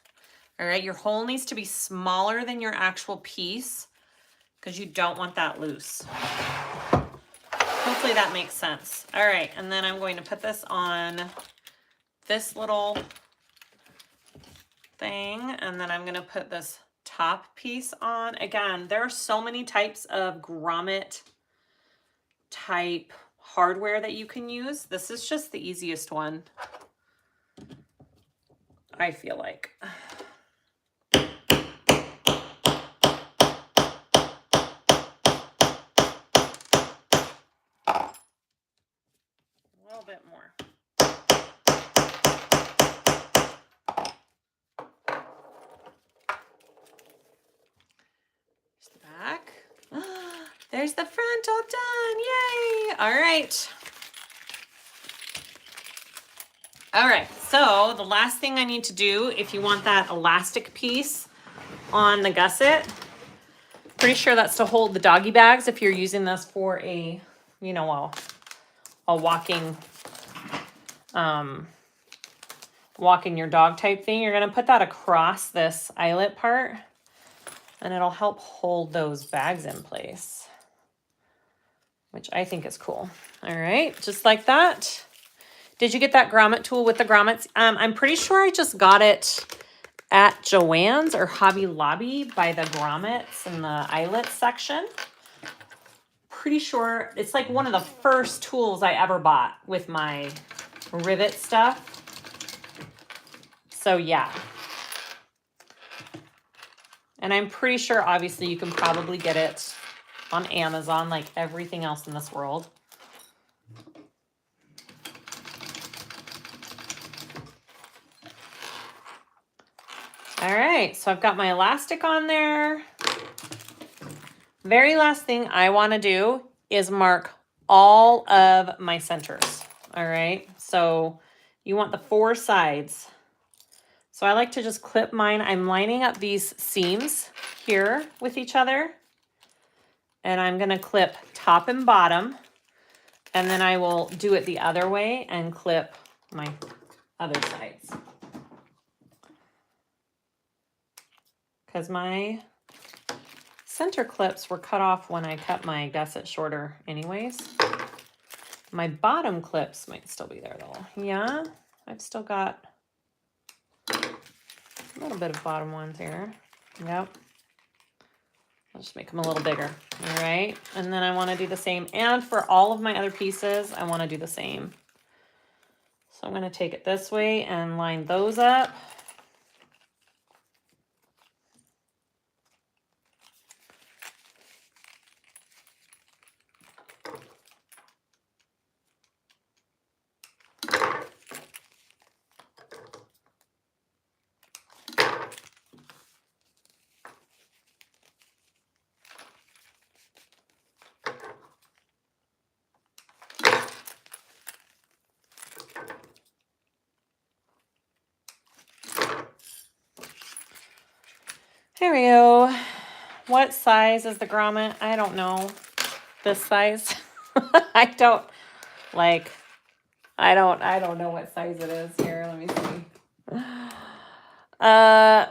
Speaker 1: All right, your hole needs to be smaller than your actual piece because you don't want that loose. Hopefully that makes sense. All right, and then I'm going to put this on this little thing, and then I'm gonna put this top piece on. Again, there are so many types of grommet type hardware that you can use. This is just the easiest one, I feel like. A little bit more. There's the back. There's the front all done. Yay! All right. All right, so the last thing I need to do, if you want that elastic piece on the gusset, pretty sure that's to hold the doggy bags if you're using this for a, you know, a walking, walking your dog type thing. You're gonna put that across this eyelet part, and it'll help hold those bags in place, which I think is cool. All right, just like that. Did you get that grommet tool with the grommets? I'm pretty sure I just got it at Joann's or Hobby Lobby by the grommets in the eyelet section. Pretty sure it's like one of the first tools I ever bought with my rivet stuff. So yeah. And I'm pretty sure obviously you can probably get it on Amazon like everything else in this world. All right, so I've got my elastic on there. Very last thing I want to do is mark all of my centers. All right, so you want the 4 sides. So I like to just clip mine. I'm lining up these seams here with each other, and I'm going to clip top and bottom, and then I will do it the other way and clip my other sides. Because my center clips were cut off when I cut my gusset shorter anyways. My bottom clips might still be there though. Yeah, I've still got A little bit of bottom ones here. Yep. I'll just make them a little bigger. All right. And then I want to do the same. And for all of my other pieces, I want to do the same. So I'm going to take it this way and line those up. There we go. What size is the grommet? I don't know. This size? I don't know what size it is here. Let me see.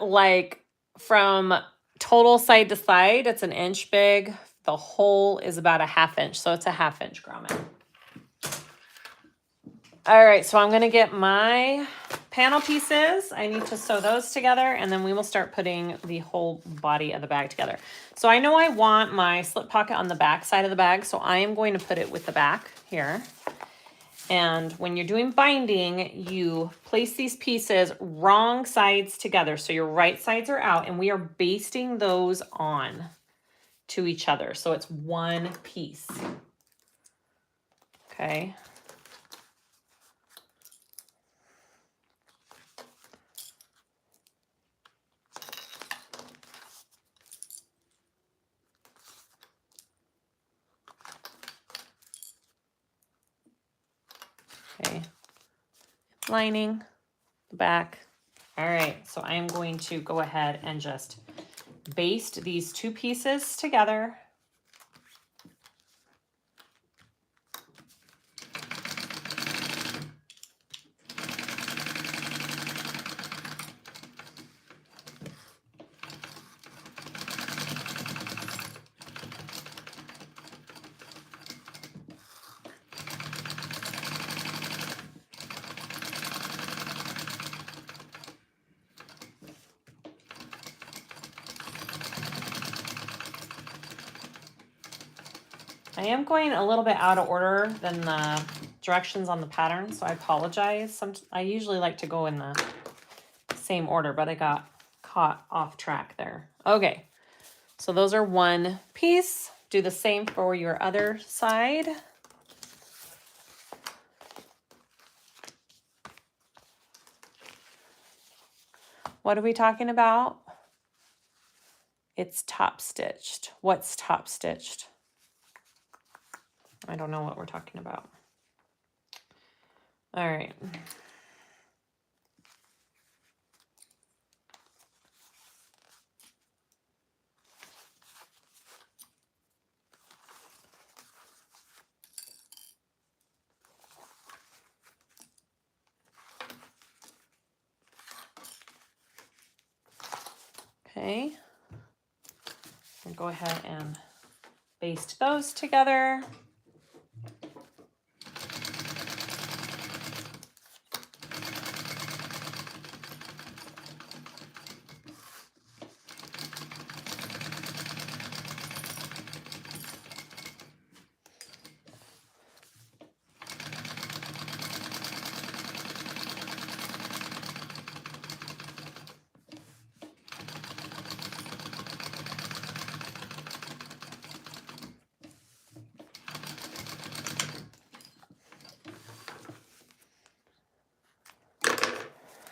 Speaker 1: Like from total side to side, it's 1 inch big. The hole is about a 1/2 inch. So it's a 1/2 inch grommet. All right, so I'm going to get my panel pieces. I need to sew those together, and then we will start putting the whole body of the bag together. So I know I want my slip pocket on the back side of the bag, so I am going to put it with the back here. And when you're doing binding, you place these pieces wrong sides together. So your right sides are out, and we are basting those on to each other. So it's one piece. Okay. Okay, lining the back. All right, so I am going to go ahead and just baste these 2 pieces together. I am going a little bit out of order than the directions on the pattern, so I apologize. I usually like to go in the same order, but I got caught off track there. Okay, so those are 1 piece. Do the same for your other side. What are we talking about? It's top stitched. What's top stitched? I don't know what we're talking about. All right. Okay. I'll go ahead and baste those together.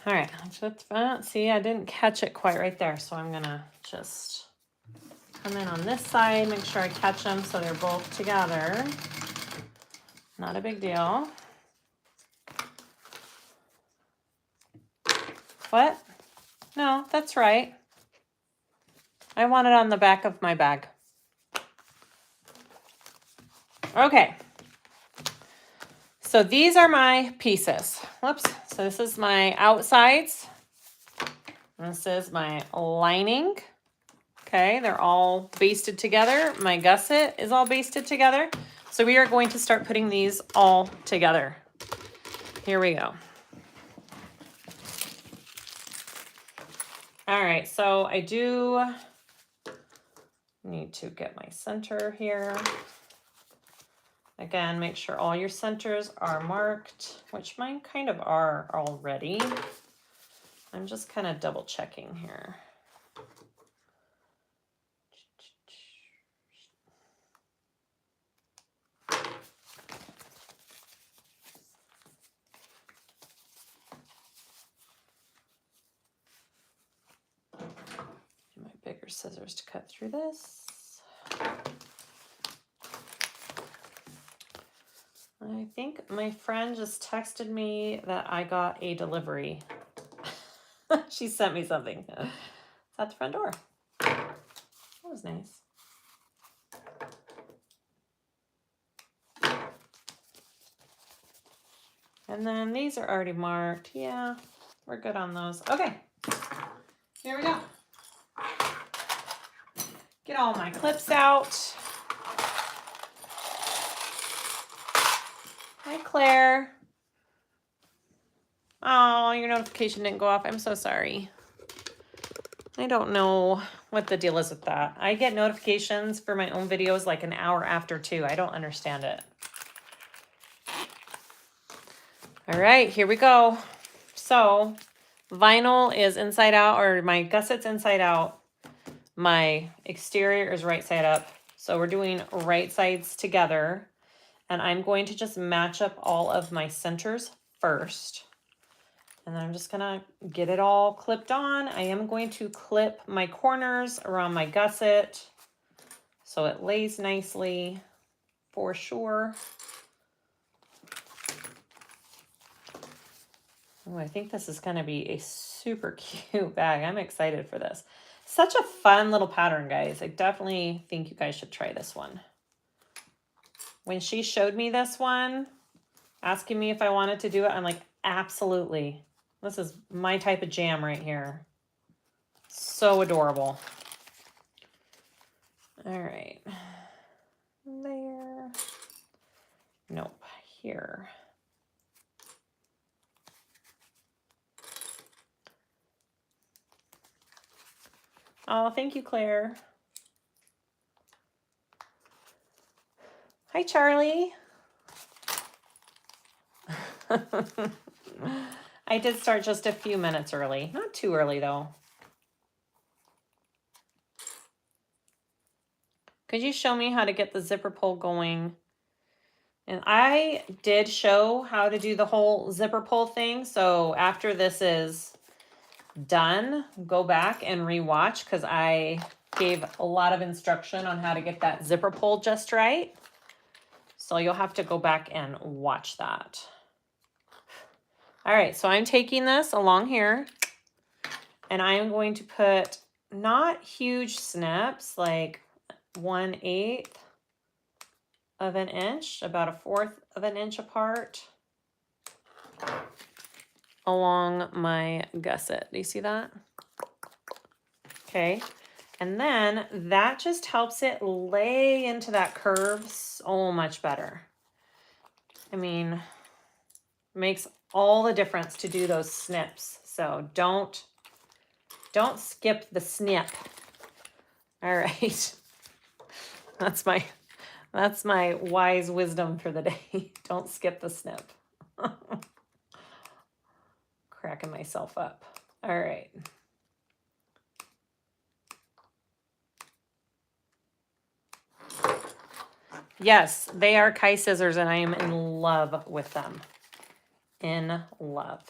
Speaker 1: All right, see, I didn't catch it quite right there, so I'm gonna just come in on this side, make sure I catch them so they're both together. Not a big deal. What? No, that's right. I want it on the back of my bag. Okay. So these are my pieces. Whoops. So this is my outsides. This is my lining. Okay, they're all basted together. My gusset is all basted together. So we are going to start putting these all together. Here we go. All right, so I do need to get my center here. Again, make sure all your centers are marked, which mine kind of are already. I'm just kind of double checking here. My bigger scissors to cut through this. I think my friend just texted me that I got a delivery. She sent me something. It's at the front door. That was nice. And then these are already marked. Yeah, we're good on those. Okay, here we go. Get all my clips out. Hi, Claire. Oh, your notification didn't go off. I'm so sorry. I don't know what the deal is with that. I get notifications for my own videos like an hour after too. I don't understand it. All right, here we go. So vinyl is inside out, or my gusset's inside out. My exterior is right side up. So we're doing right sides together. And I'm going to just match up all of my centers first. And then I'm just gonna get it all clipped on. I am going to clip my corners around my gusset so it lays nicely for sure. Oh, I think this is gonna be a super cute bag. I'm excited for this. Such a fun little pattern, guys. I definitely think you guys should try this one. When she showed me this one, asking me if I wanted to do it, I'm like, absolutely. This is my type of jam right here. So adorable. All right. There. Nope. Here. Oh, thank you, Claire. Hi, Charlie. I did start just a few minutes early. Not too early, though. Could you show me how to get the zipper pull going? And I did show how to do the whole zipper pull thing. So after this is done, go back and rewatch because I gave a lot of instruction on how to get that zipper pull just right. So you'll have to go back and watch that. All right, so I'm taking this along here and I'm going to put not huge snips, like 1/8 of an inch, about 1/4 of an inch apart along my gusset. Do you see that? Okay. And then that just helps it lay into that curve so much better. I mean, makes all the difference to do those snips. So don't skip the snip. All right. That's my wise wisdom for the day. Don't skip the snip. Cracking myself up. All right. Yes, they are Kai scissors and I am in love with them. In love.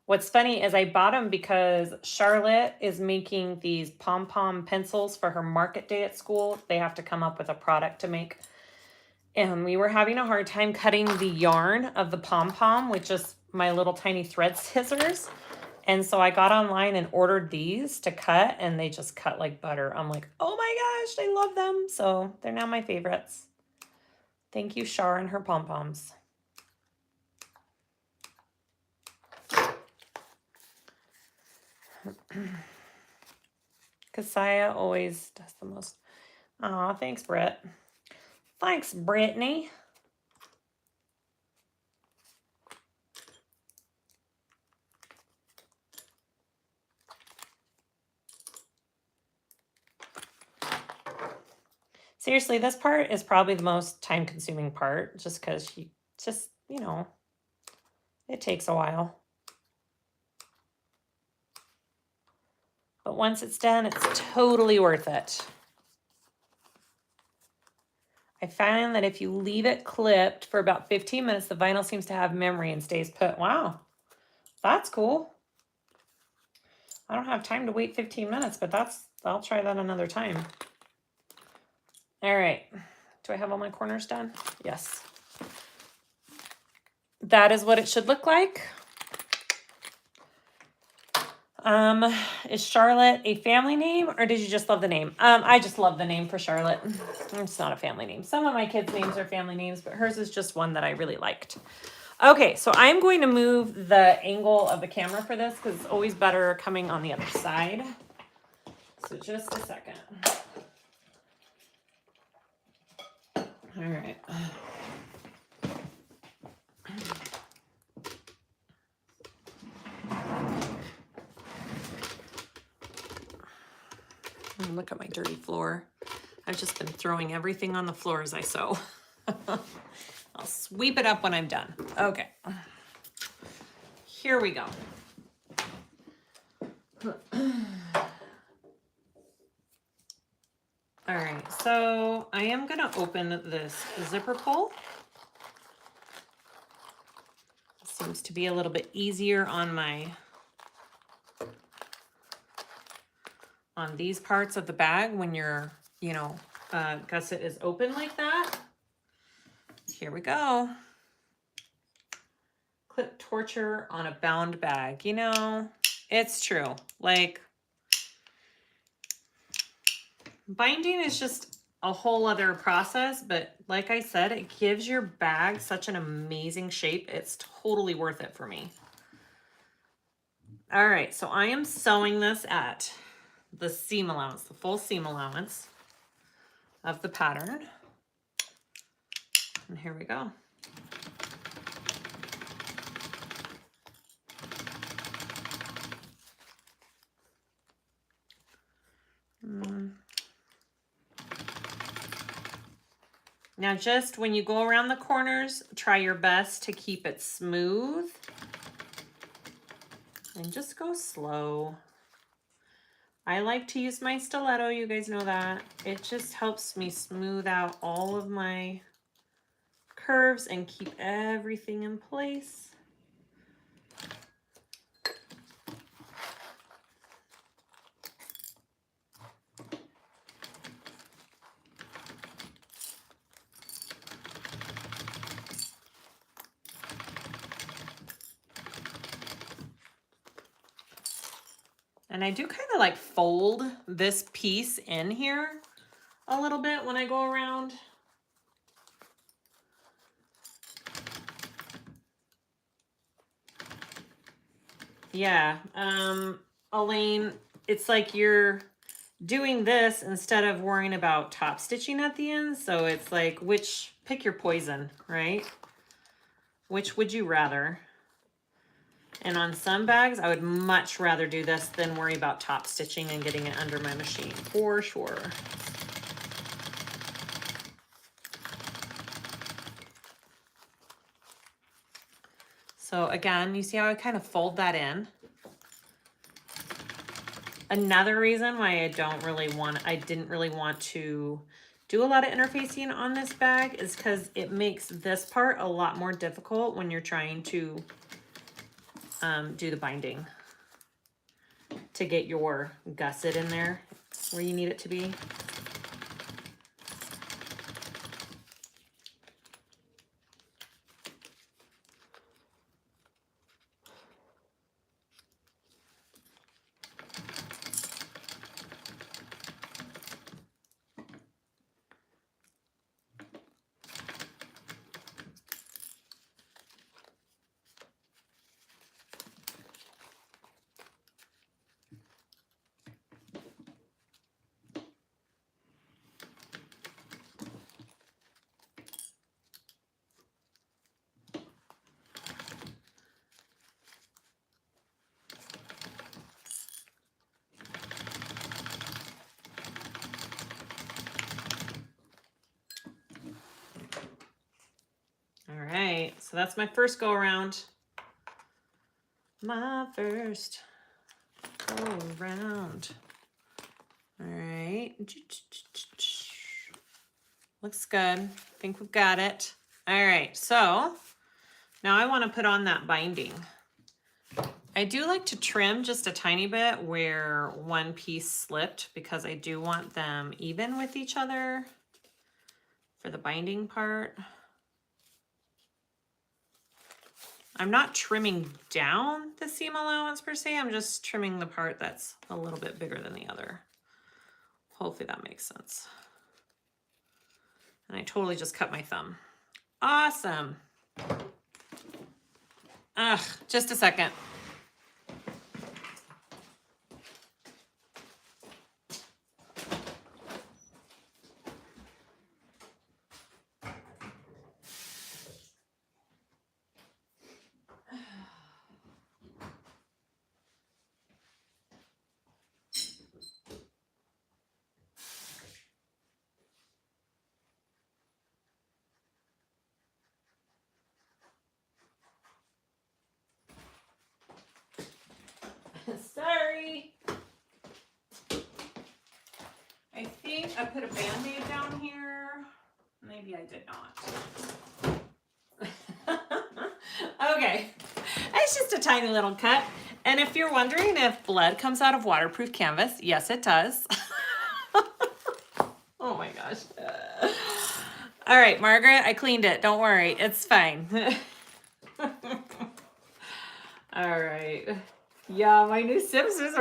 Speaker 1: What's funny is I bought them because Charlotte is making these pom-pom pencils for her market day at school. They have to come up with a product to make. And we were having a hard time cutting the yarn of the pom-pom with just my little tiny thread scissors. And so I got online and ordered these to cut and they just cut like butter. I'm like, oh my gosh, I love them. So they're now my favorites. Thank you, Char and her pom-poms. Kassiah always does the most. Aw, thanks, Britt. Thanks, Brittany. Seriously, this part is probably the most time consuming part just because you know, it takes a while. But once it's done, it's totally worth it. I found that if you leave it clipped for about 15 minutes, the vinyl seems to have memory and stays put. Wow, that's cool. I don't have time to wait 15 minutes, but I'll try that another time. All right. Do I have all my corners done? Yes. That is what it should look like. Is Charlotte a family name or did you just love the name? I just love the name for Charlotte. It's not a family name. Some of my kids' names are family names, but hers is just one that I really liked. Okay, so I'm going to move the angle of the camera for this because it's always better coming on the other side. So just a second. All right. Look at my dirty floor. I've just been throwing everything on the floor as I sew. I'll sweep it up when I'm done. Okay. Here we go. All right, so I am going to open this zipper pull. Seems to be a little bit easier on these parts of the bag when your, gusset is open like that. Here we go. Clip torture on a bound bag. You know, it's true. Like, binding is just a whole other process, but like I said, it gives your bag such an amazing shape. It's totally worth it for me. All right, so I am sewing this at the seam allowance, the full seam allowance of the pattern. And here we go. Now just when you go around the corners, try your best to keep it smooth. And just go slow. I like to use my stiletto, you guys know that. It just helps me smooth out all of my curves and keep everything in place. And I do kind of like fold this piece in here a little bit when I go around. Yeah, Elaine, it's like you're doing this instead of worrying about top stitching at the end. So it's like, pick your poison, right? Which would you rather? And on some bags, I would much rather do this than worry about top stitching and getting it under my machine, for sure. So again, you see how I kind of fold that in? Another reason why I didn't really want to do a lot of interfacing on this bag is because it makes this part a lot more difficult when you're trying to do the binding to get your gusset in there where you need it to be. So that's my first go around. My first go around. All right. Looks good. I think we've got it. All right. So now I want to put on that binding. I do like to trim just a tiny bit where one piece slipped because I do want them even with each other for the binding part. I'm not trimming down the seam allowance per se, I'm just trimming the part that's a little bit bigger than the other. Hopefully that makes sense. And I totally just cut my thumb. Awesome. Ugh, just a second. Sorry. I think I put a Band-Aid down here. Maybe I did not. Okay. It's just a tiny little cut. And if you're wondering if blood comes out of waterproof canvas, yes, it does. Oh my gosh. All right, Margaret, I cleaned it. Don't worry. It's fine. All right. Yeah, my new scissors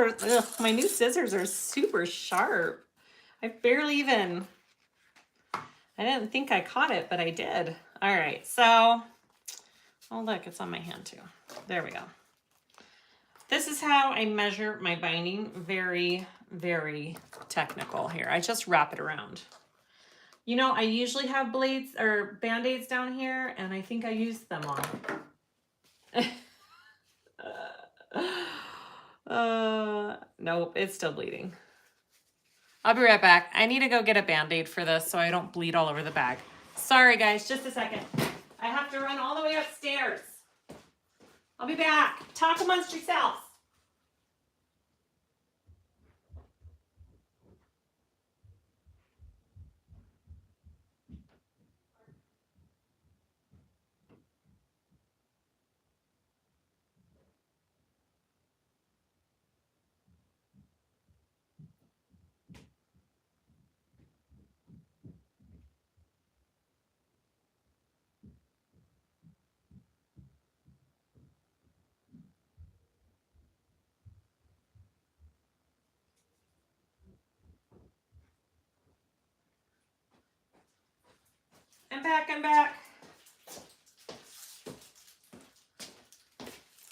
Speaker 1: are super sharp. I didn't think I caught it, but I did. All right, so, oh look, it's on my hand too. There we go. This is how I measure my binding. Very, very technical here. I just wrap it around. You know, I usually have blades or Band-Aids down here, and I think I used them all. Nope, it's still bleeding. I'll be right back. I need to go get a Band-Aid for this so I don't bleed all over the bag. Sorry, guys, just a second. I have to run all the way upstairs. I'll be back. Talk amongst yourselves. I'm back, I'm back.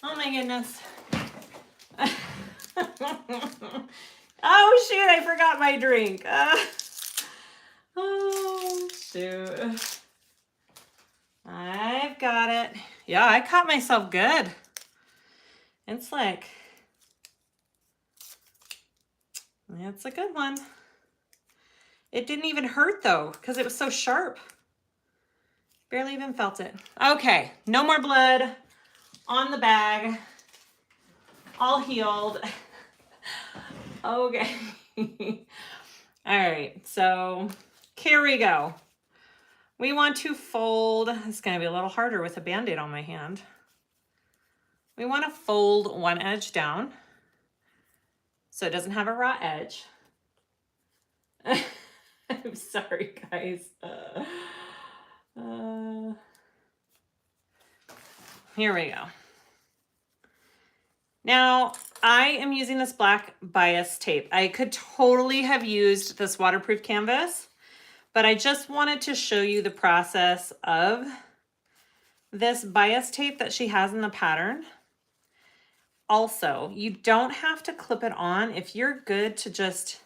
Speaker 1: Oh my goodness. Oh shoot, I forgot my drink. Oh shoot. I've got it. Yeah, I caught myself good. It's like, it's a good one. It didn't even hurt though, because it was so sharp. Barely even felt it. Okay, no more blood on the bag. All healed. Okay. All right, so here we go. We want to fold. It's going to be a little harder with a Band-Aid on my hand. We want to fold one edge down so it doesn't have a raw edge. I'm sorry, guys. Here we go. Now, I am using this black bias tape. I could totally have used this waterproof canvas, but I just wanted to show you the process of this bias tape that she has in the pattern. Also, you don't have to clip it on. If you're good to just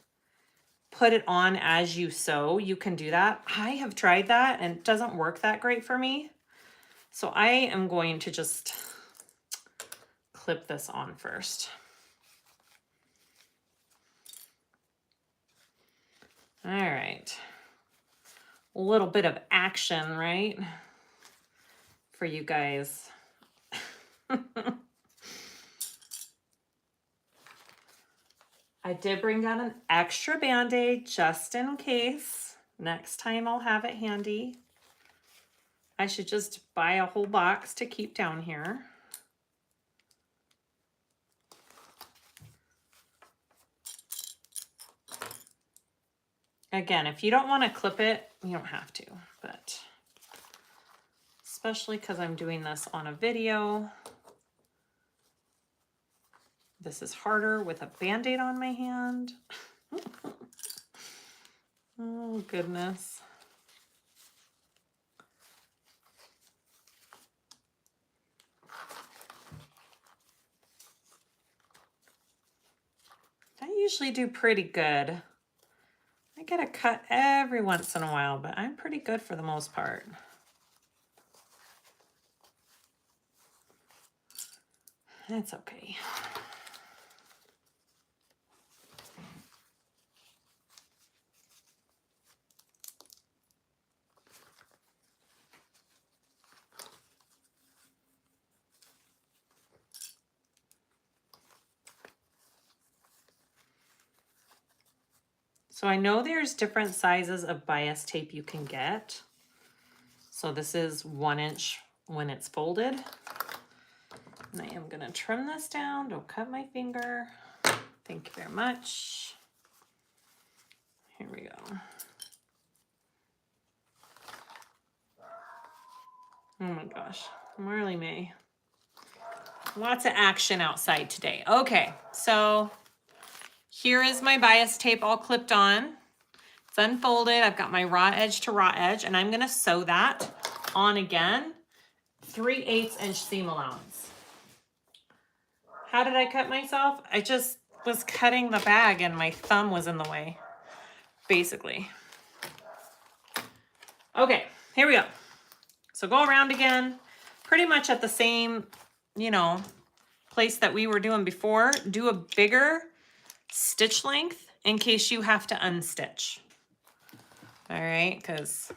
Speaker 1: put it on as you sew, you can do that. I have tried that and it doesn't work that great for me. So I am going to just clip this on first. All right. A little bit of action, right? for you guys. I did bring down an extra Band-Aid just in case. Next time I'll have it handy. I should just buy a whole box to keep down here. Again, if you don't want to clip it, you don't have to, but especially because I'm doing this on a video. This is harder with a Band-Aid on my hand. Oh, goodness. I usually do pretty good. I get a cut every once in a while, but I'm pretty good for the most part. That's okay. So I know there's different sizes of bias tape you can get. So this is 1 inch when it's folded. And I am going to trim this down. Don't cut my finger. Thank you very much. Here we go. Oh my gosh, Marley May. Lots of action outside today. Okay, so here is my bias tape all clipped on. It's unfolded. I've got my raw edge to raw edge, and I'm gonna sew that on again, 3/8 inch seam allowance. How did I cut myself? I just was cutting the bag and my thumb was in the way, basically. Okay, here we go. So go around again, pretty much at the same, you know, place that we were doing before. Do a bigger stitch length in case you have to unstitch. All right, because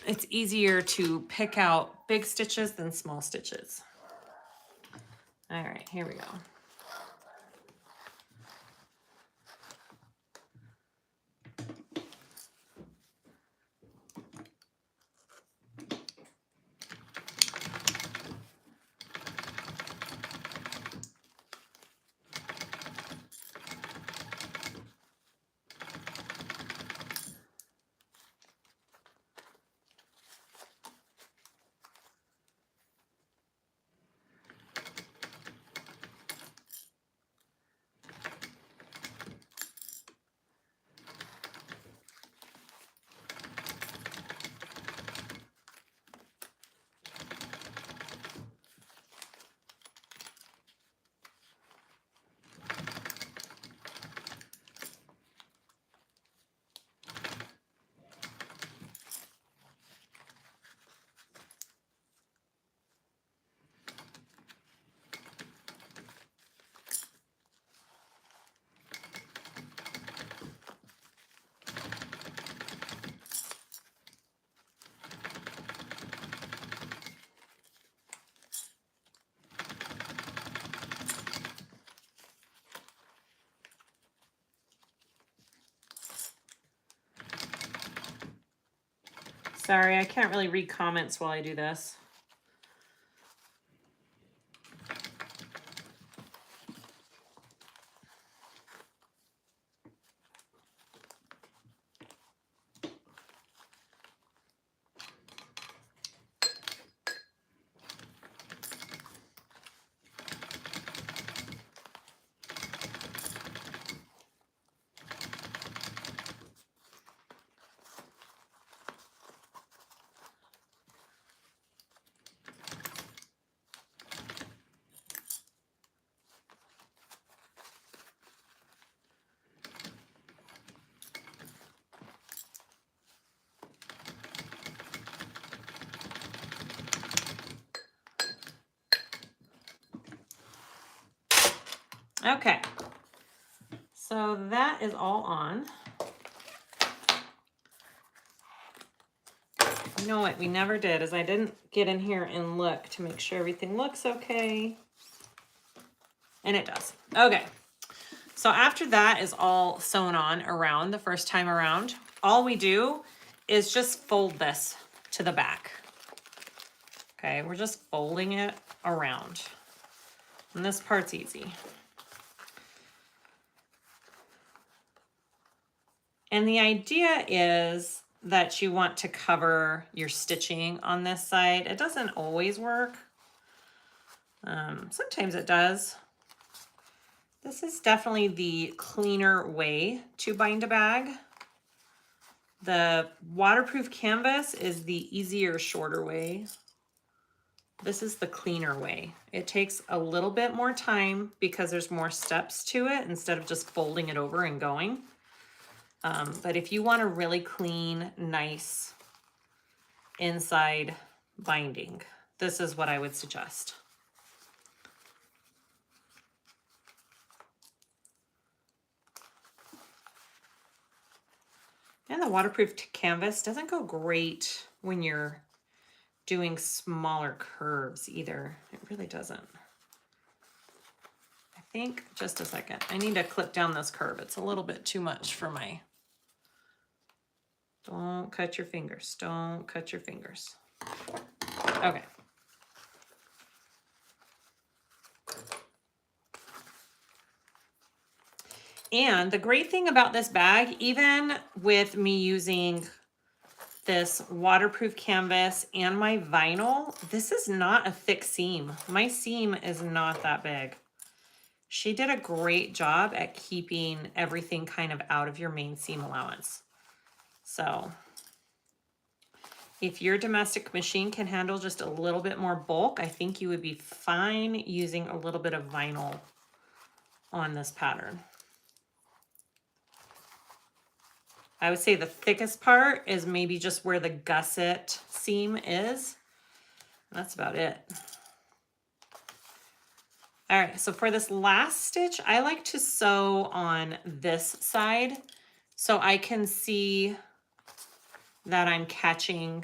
Speaker 1: it's easier to pick out big stitches than small stitches. All right, here we go. Sorry, I can't really read comments while I do this. Okay, so that is all on. You know what we never did is I didn't get in here and look to make sure everything looks okay. And it does. Okay. So after that is all sewn on around the first time around, all we do is just fold this to the back. Okay, we're just folding it around. And this part's easy. And the idea is that you want to cover your stitching on this side. It doesn't always work. Sometimes it does. This is definitely the cleaner way to bind a bag. The waterproof canvas is the easier, shorter way. This is the cleaner way. It takes a little bit more time because there's more steps to it instead of just folding it over and going. But if you want a really clean, nice inside binding, this is what I would suggest. And the waterproof canvas doesn't go great when you're doing smaller curves either. It really doesn't. I think, just a second, I need to clip down this curve. It's a little bit too much for my, don't cut your fingers. Don't cut your fingers. Okay. And the great thing about this bag, even with me using this waterproof canvas and my vinyl, this is not a thick seam. My seam is not that big. She did a great job at keeping everything kind of out of your main seam allowance. So if your domestic machine can handle just a little bit more bulk, I think you would be fine using a little bit of vinyl on this pattern. I would say the thickest part is maybe just where the gusset seam is. That's about it. All right, so for this last stitch, I like to sew on this side so I can see that I'm catching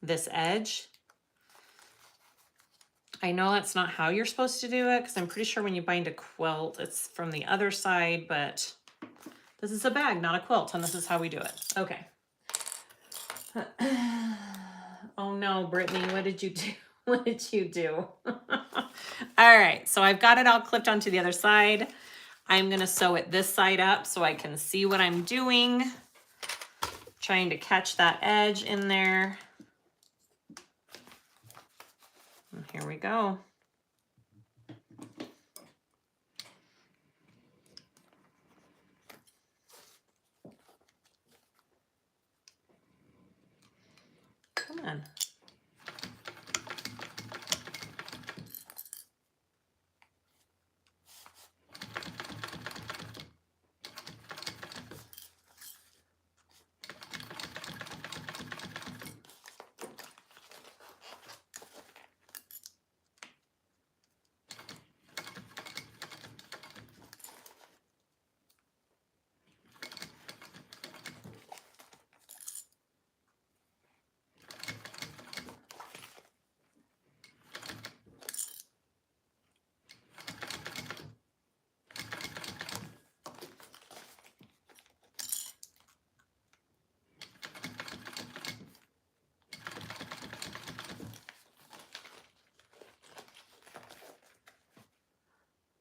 Speaker 1: this edge. I know that's not how you're supposed to do it because I'm pretty sure when you bind a quilt, it's from the other side, but this is a bag, not a quilt, and this is how we do it. Okay. Oh no, Brittany, what did you do? What did you do? All right, so I've got it all clipped onto the other side. I'm gonna sew it this side up so I can see what I'm doing. Trying to catch that edge in there. And here we go. Come on.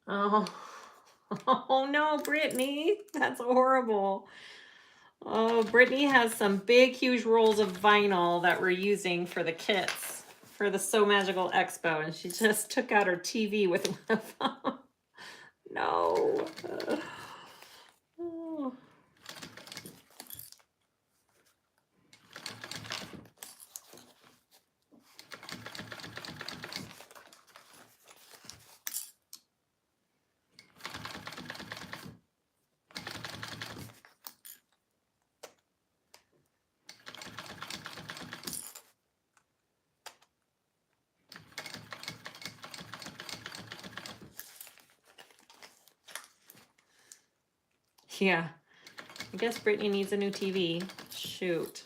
Speaker 1: Oh, oh no, Brittany, that's horrible. Oh, Brittany has some big, huge rolls of vinyl that we're using for the kits for the So Magical Expo, and she just took out her TV with one of them. No. Oh. Yeah, I guess Brittany needs a new TV. Shoot.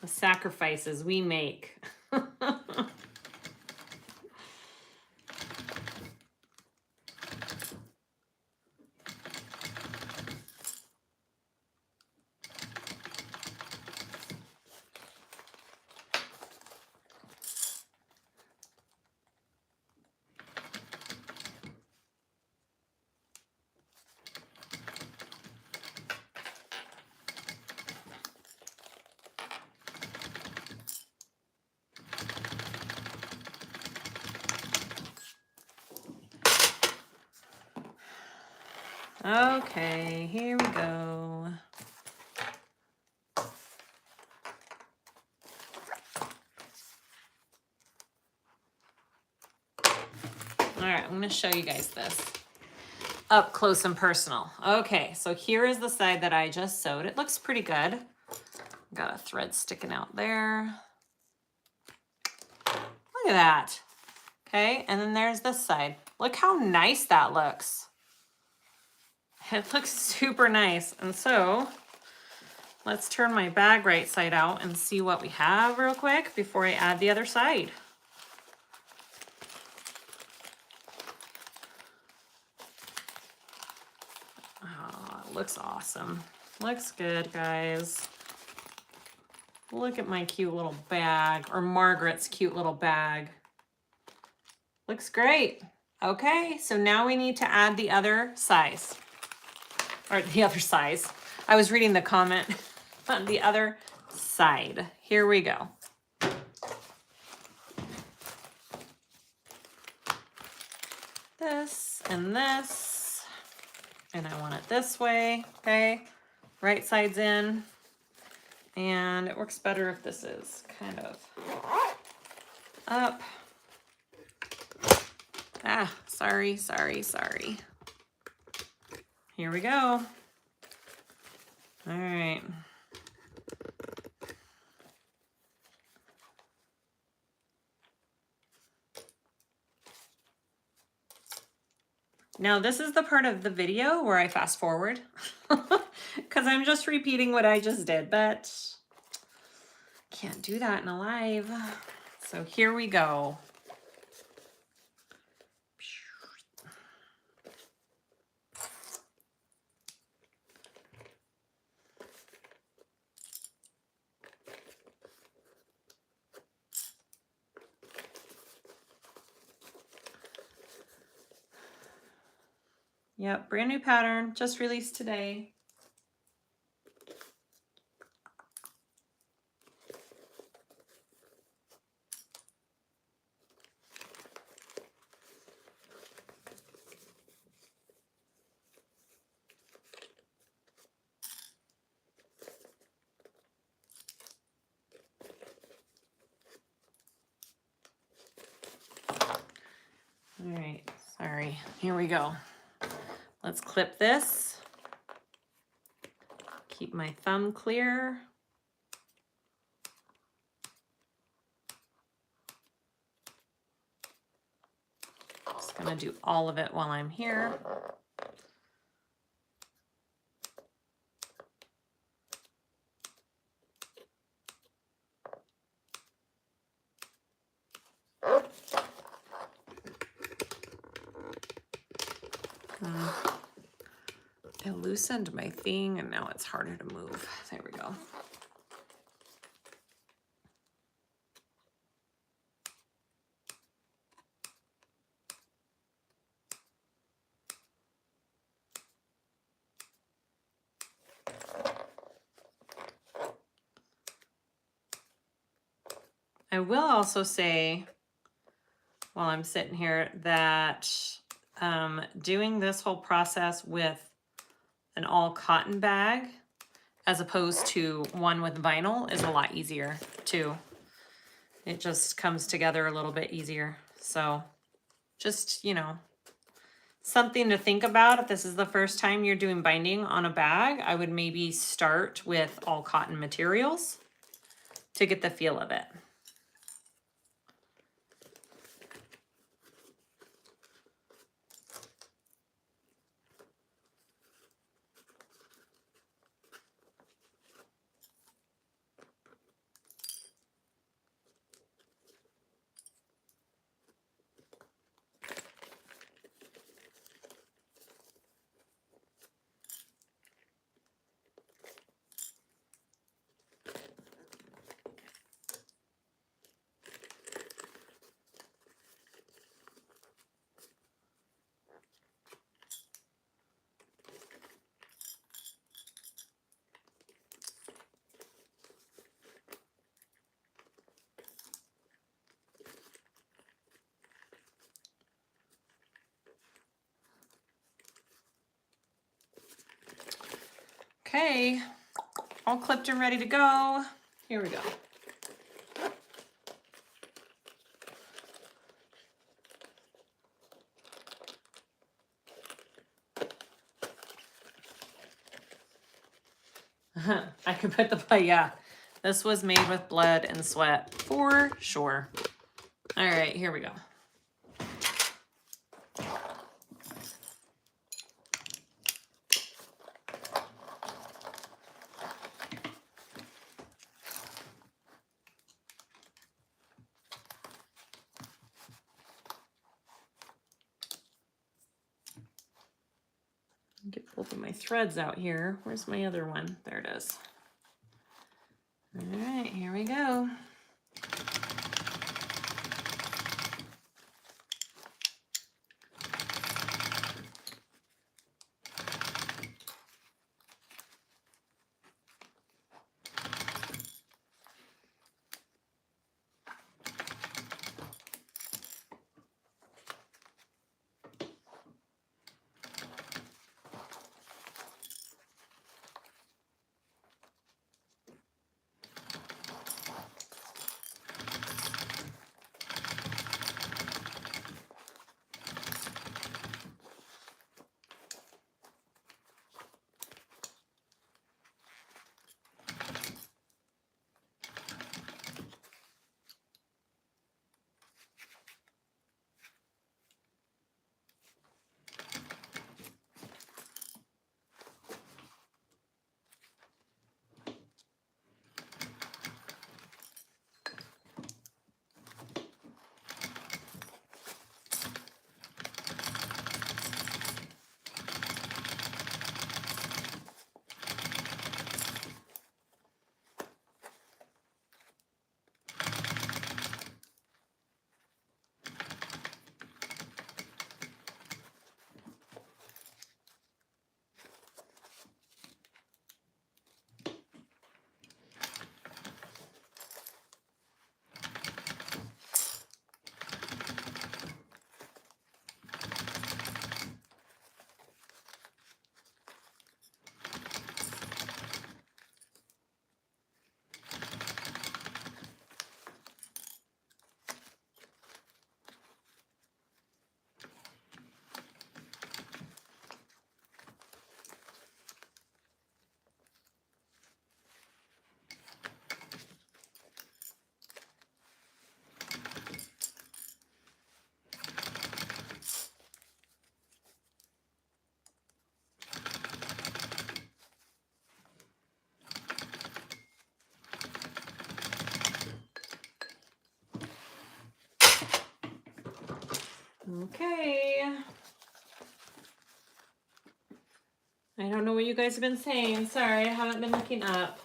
Speaker 1: The sacrifices we make. Okay, here we go. All right, I'm going to show you guys this up close and personal. Okay, so here is the side that I just sewed. It looks pretty good. Got a thread sticking out there. Look at that. Okay, and then there's this side. Look how nice that looks. It looks super nice. And so let's turn my bag right side out and see what we have real quick before I add the other side. Oh, it looks awesome. Looks good, guys. Look at my cute little bag, or Margaret's cute little bag. Looks great. Okay, so now we need to add the other size. Or the other size. I was reading the comment on the other side. Here we go. This and this. And I want it this way, okay? Right side's in. And it works better if this is kind of up. Ah, sorry. Here we go. All right. Now this is the part of the video where I fast forward because I'm just repeating what I just did, but can't do that in a live. So here we go. Yep, brand new pattern, just released today. All right, sorry, here we go. Let's clip this. Keep my thumb clear. Just gonna do all of it while I'm here. I loosened my thing and now it's harder to move. There we go. I will also say, while I'm sitting here, that doing this whole process with an all cotton bag as opposed to one with vinyl is a lot easier too. It just comes together a little bit easier. So just, you know, something to think about if this is the first time you're doing binding on a bag. I would maybe start with all cotton materials to get the feel of it. Okay, all clipped and ready to go. Here we go. I could put the, yeah, this was made with blood and sweat for sure. All right, here we go. Get both of my threads out here. Where's my other one? There it is. All right, here we go. Okay. I don't know what you guys have been saying. Sorry, I haven't been looking up.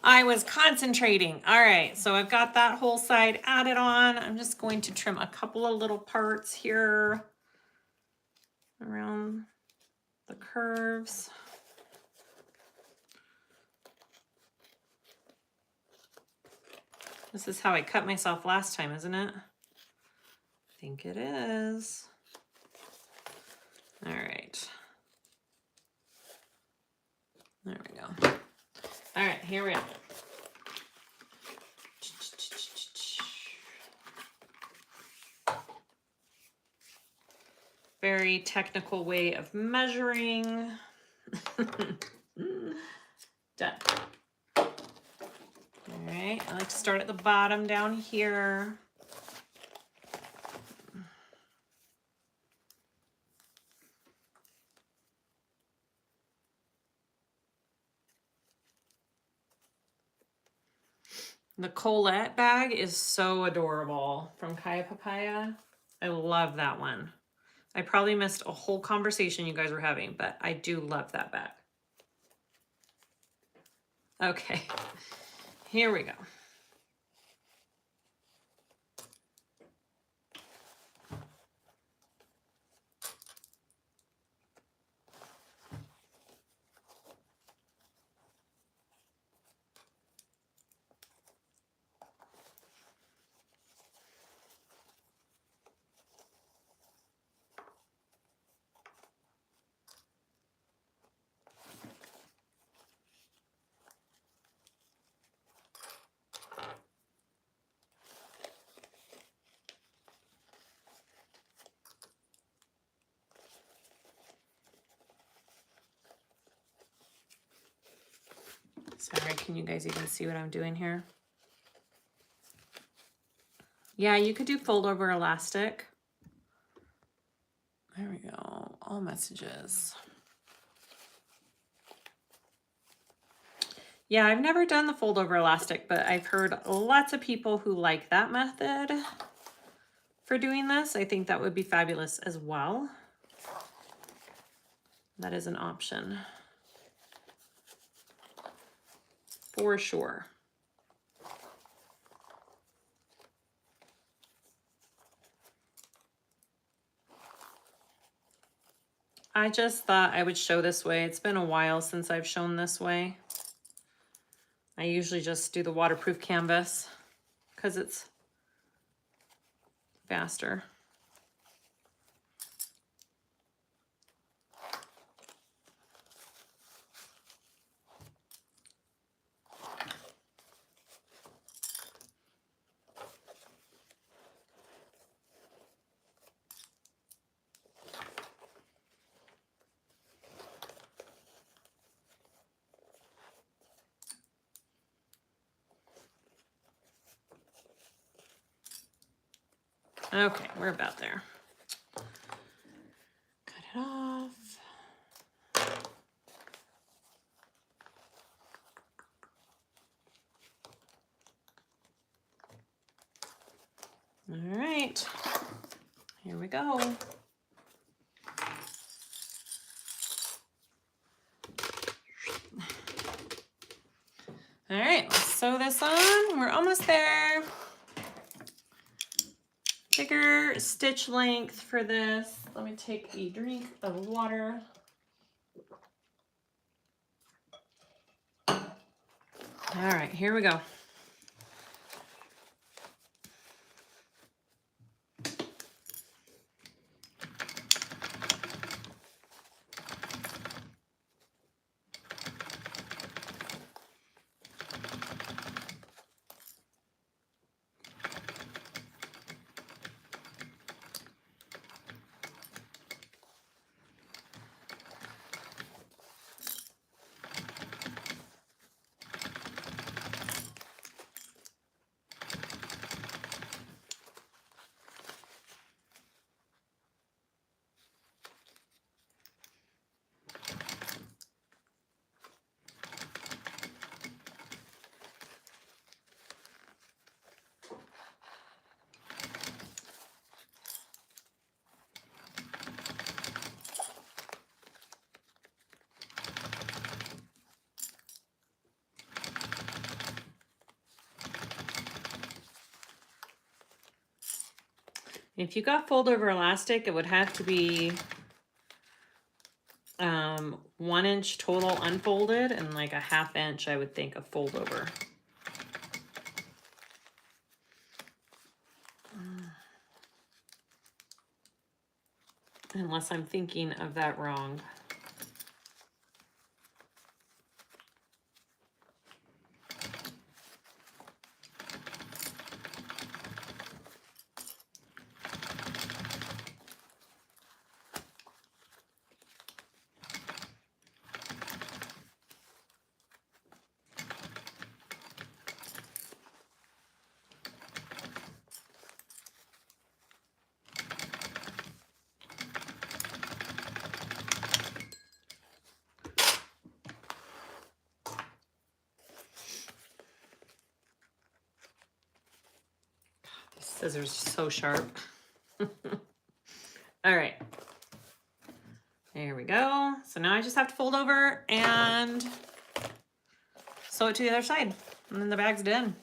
Speaker 1: I was concentrating. All right, so I've got that whole side added on. I'm just going to trim a couple of little parts here around the curves. This is how I cut myself last time, isn't it? I think it is. All right. There we go. All right, here we are. Very technical way of measuring. Done. All right, I like to start at the bottom down here. The Colette bag is so adorable from Kaya Papaya. I love that one. I probably missed a whole conversation you guys were having, but I do love that bag. Okay, here we go. Sorry, can you guys even see what I'm doing here? Yeah, you could do fold over elastic. There we go, all messages. Yeah, I've never done the fold over elastic, but I've heard lots of people who like that method for doing this. I think that would be fabulous as well. That is an option for sure. I just thought I would show this way. It's been a while since I've shown this way. I usually just do the waterproof canvas because it's faster. Okay, we're about there. Cut it off. All right, here we go. All right, let's sew this on. We're almost there. Bigger stitch length for this. Let me take a drink of water. All right, here we go. If you got fold over elastic, it would have to be 1 inch total unfolded and like a 1/2 inch, I would think, of fold over. Unless I'm thinking of that wrong. Scissors are so sharp. All right. There we go. So now I just have to fold over and sew it to the other side. And then the bag's done.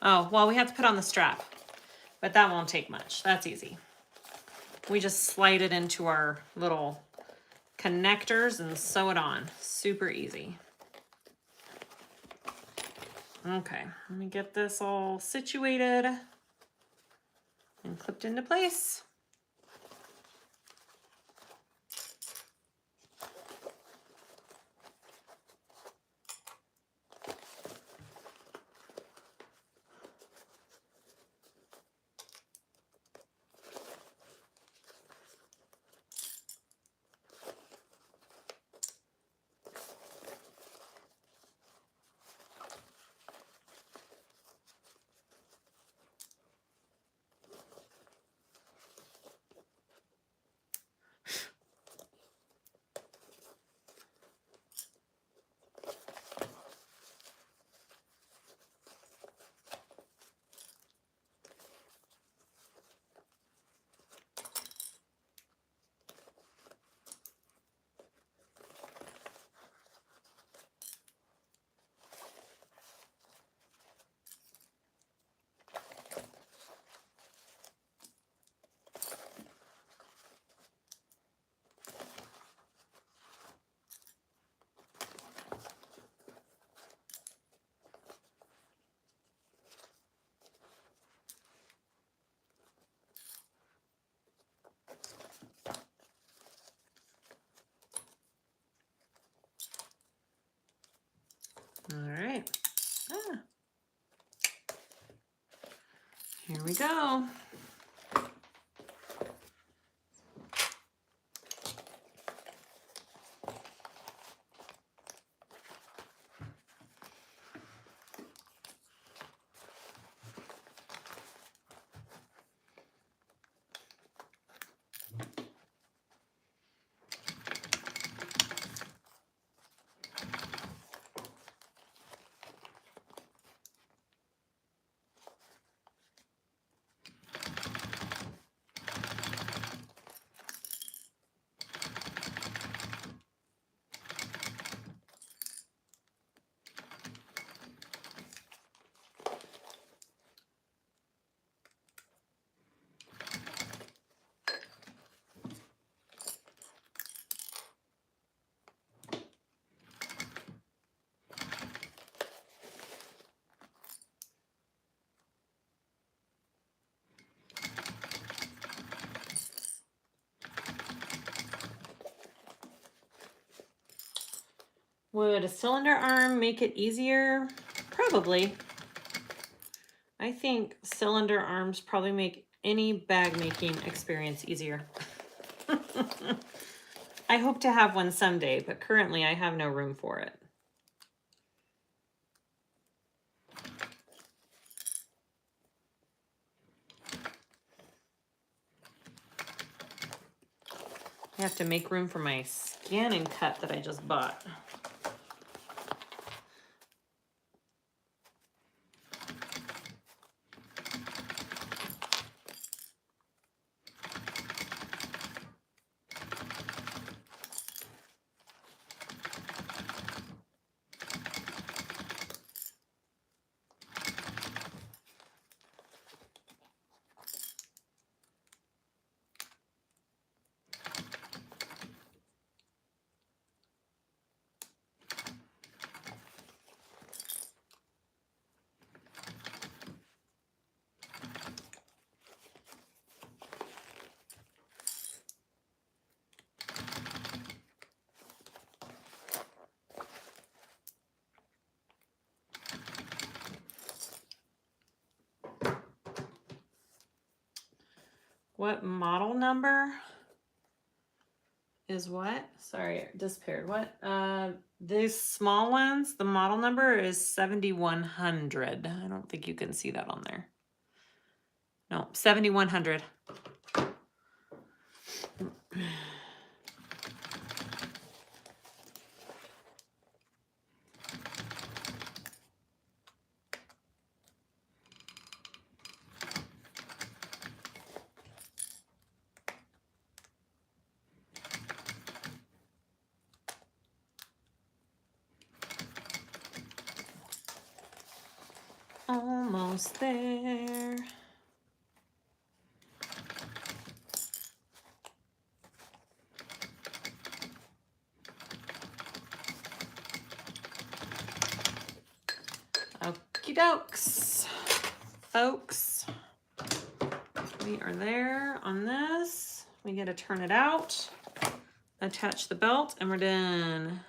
Speaker 1: Oh, well, we have to put on the strap, but that won't take much. That's easy. We just slide it into our little connectors and sew it on. Super easy. Okay, let me get this all situated and clipped into place. Here we go. Would a cylinder arm make it easier? Probably. I think cylinder arms probably make any bag making experience easier. I hope to have one someday, but currently I have no room for it. I have to make room for my scan and cut that I just bought. What model number is what? Sorry, it disappeared. What? These small ones, the model number is 7100. I don't think you can see that on there. No, 7100. Almost there. Okie dokes, folks. We are there on this. We get to turn it out, attach the belt, and we're done.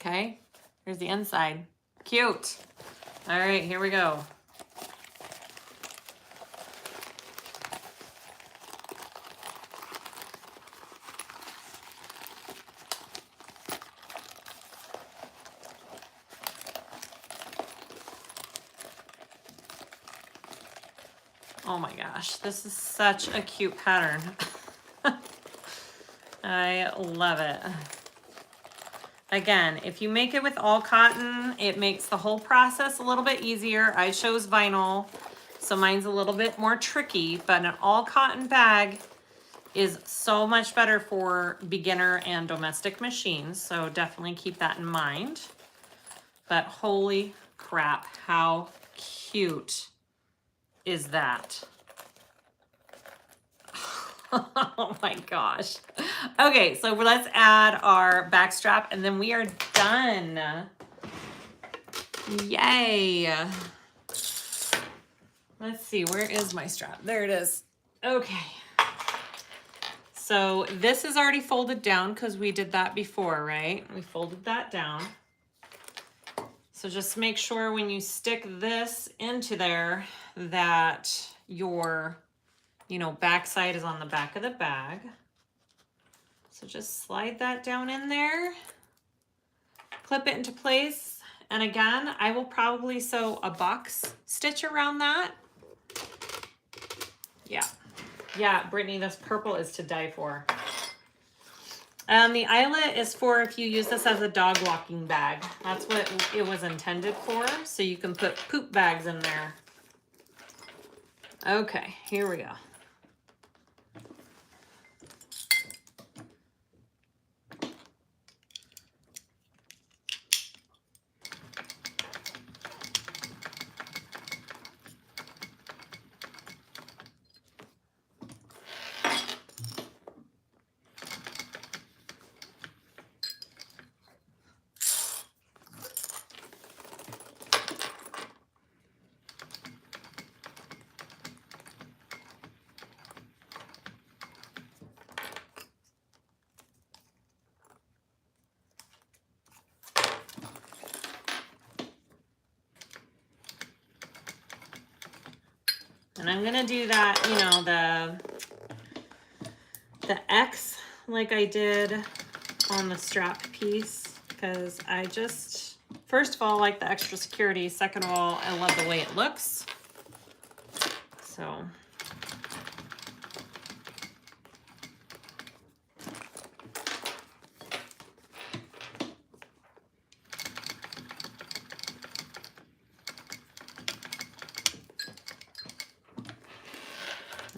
Speaker 1: Okay, here's the inside. Cute. All right, here we go. Oh my gosh, this is such a cute pattern. I love it. Again, if you make it with all cotton, it makes the whole process a little bit easier. I chose vinyl, so mine's a little bit more tricky, but an all cotton bag is so much better for beginner and domestic machines, so definitely keep that in mind. But holy crap, how cute is that? Oh my gosh. Okay, so let's add our back strap and then we are done. Yay. Let's see, where is my strap? There it is. Okay. So this is already folded down because we did that before, right? We folded that down. So just make sure when you stick this into there that your, backside is on the back of the bag. So just slide that down in there, clip it into place. And again, I will probably sew a box stitch around that. Yeah. Yeah, Brittany, this purple is to die for. The eyelet is for if you use this as a dog walking bag. That's what it was intended for. So you can put poop bags in there. Okay, here we go. And I'm gonna do that, the X like I did on the strap piece, because I just, first of all, like the extra security. Second of all, I love the way it looks. So.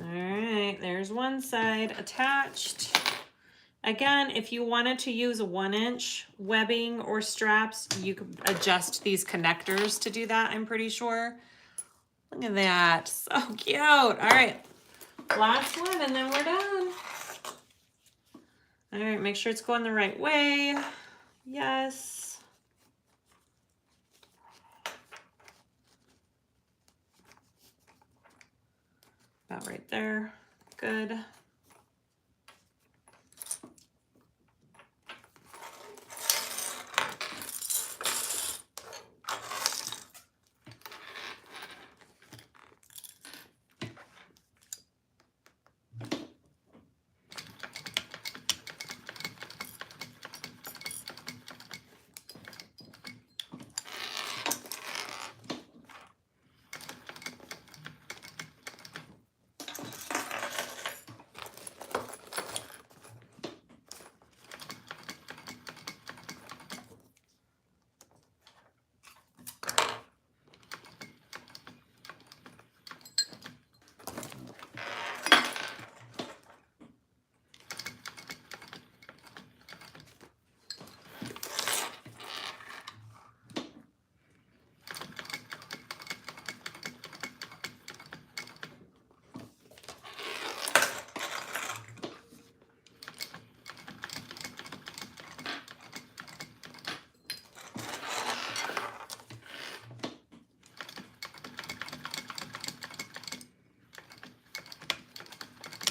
Speaker 1: All right, there's one side attached. Again, if you wanted to use 1-inch webbing or straps, you could adjust these connectors to do that, I'm pretty sure. Look at that, so cute. All right, last one and then we're done. All right, make sure it's going the right way. Yes. About right there, good.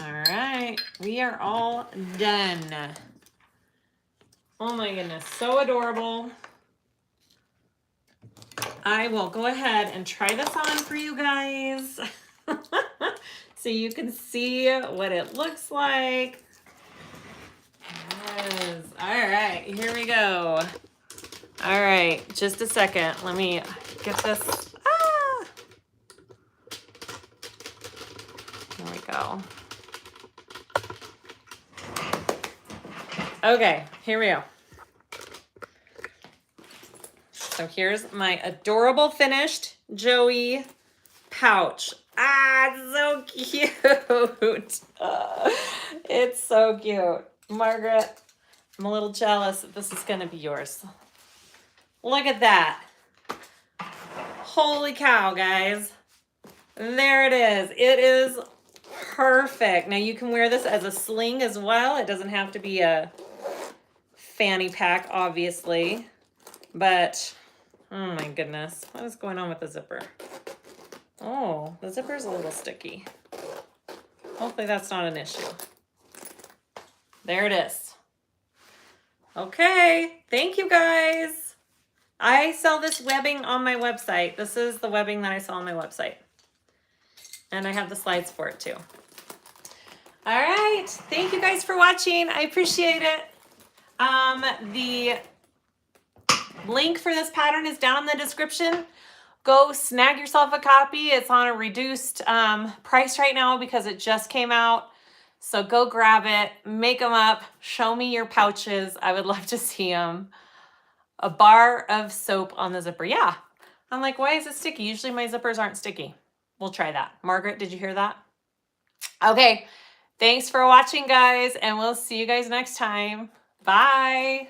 Speaker 1: All right, we are all done. Oh my goodness, so adorable. I will go ahead and try this on for you guys so you can see what it looks like. Yes. All right, here we go. All right, just a second. Let me get this. Ah! There we go. Okay, here we go. So here's my adorable finished Joey pouch. Ah, it's so cute. It's so cute. Margaret, I'm a little jealous that this is gonna be yours. Look at that. Holy cow, guys. There it is. It is perfect. Now you can wear this as a sling as well. It doesn't have to be a fanny pack, obviously, but oh my goodness, what is going on with the zipper? Oh, the zipper is a little sticky. Hopefully that's not an issue. There it is. Okay, thank you guys. I sell this webbing on my website. This is the webbing that I sell on my website. And I have the slides for it too. All right. Thank you guys for watching. I appreciate it. The link for this pattern is down in the description. Go snag yourself a copy. It's on a reduced price right now because it just came out. So go grab it, make them up, show me your pouches. I would love to see them. A bar of soap on the zipper. Yeah. I'm like, why is it sticky? Usually my zippers aren't sticky. We'll try that. Margaret, did you hear that? Okay. Thanks for watching, guys, and we'll see you guys next time. Bye.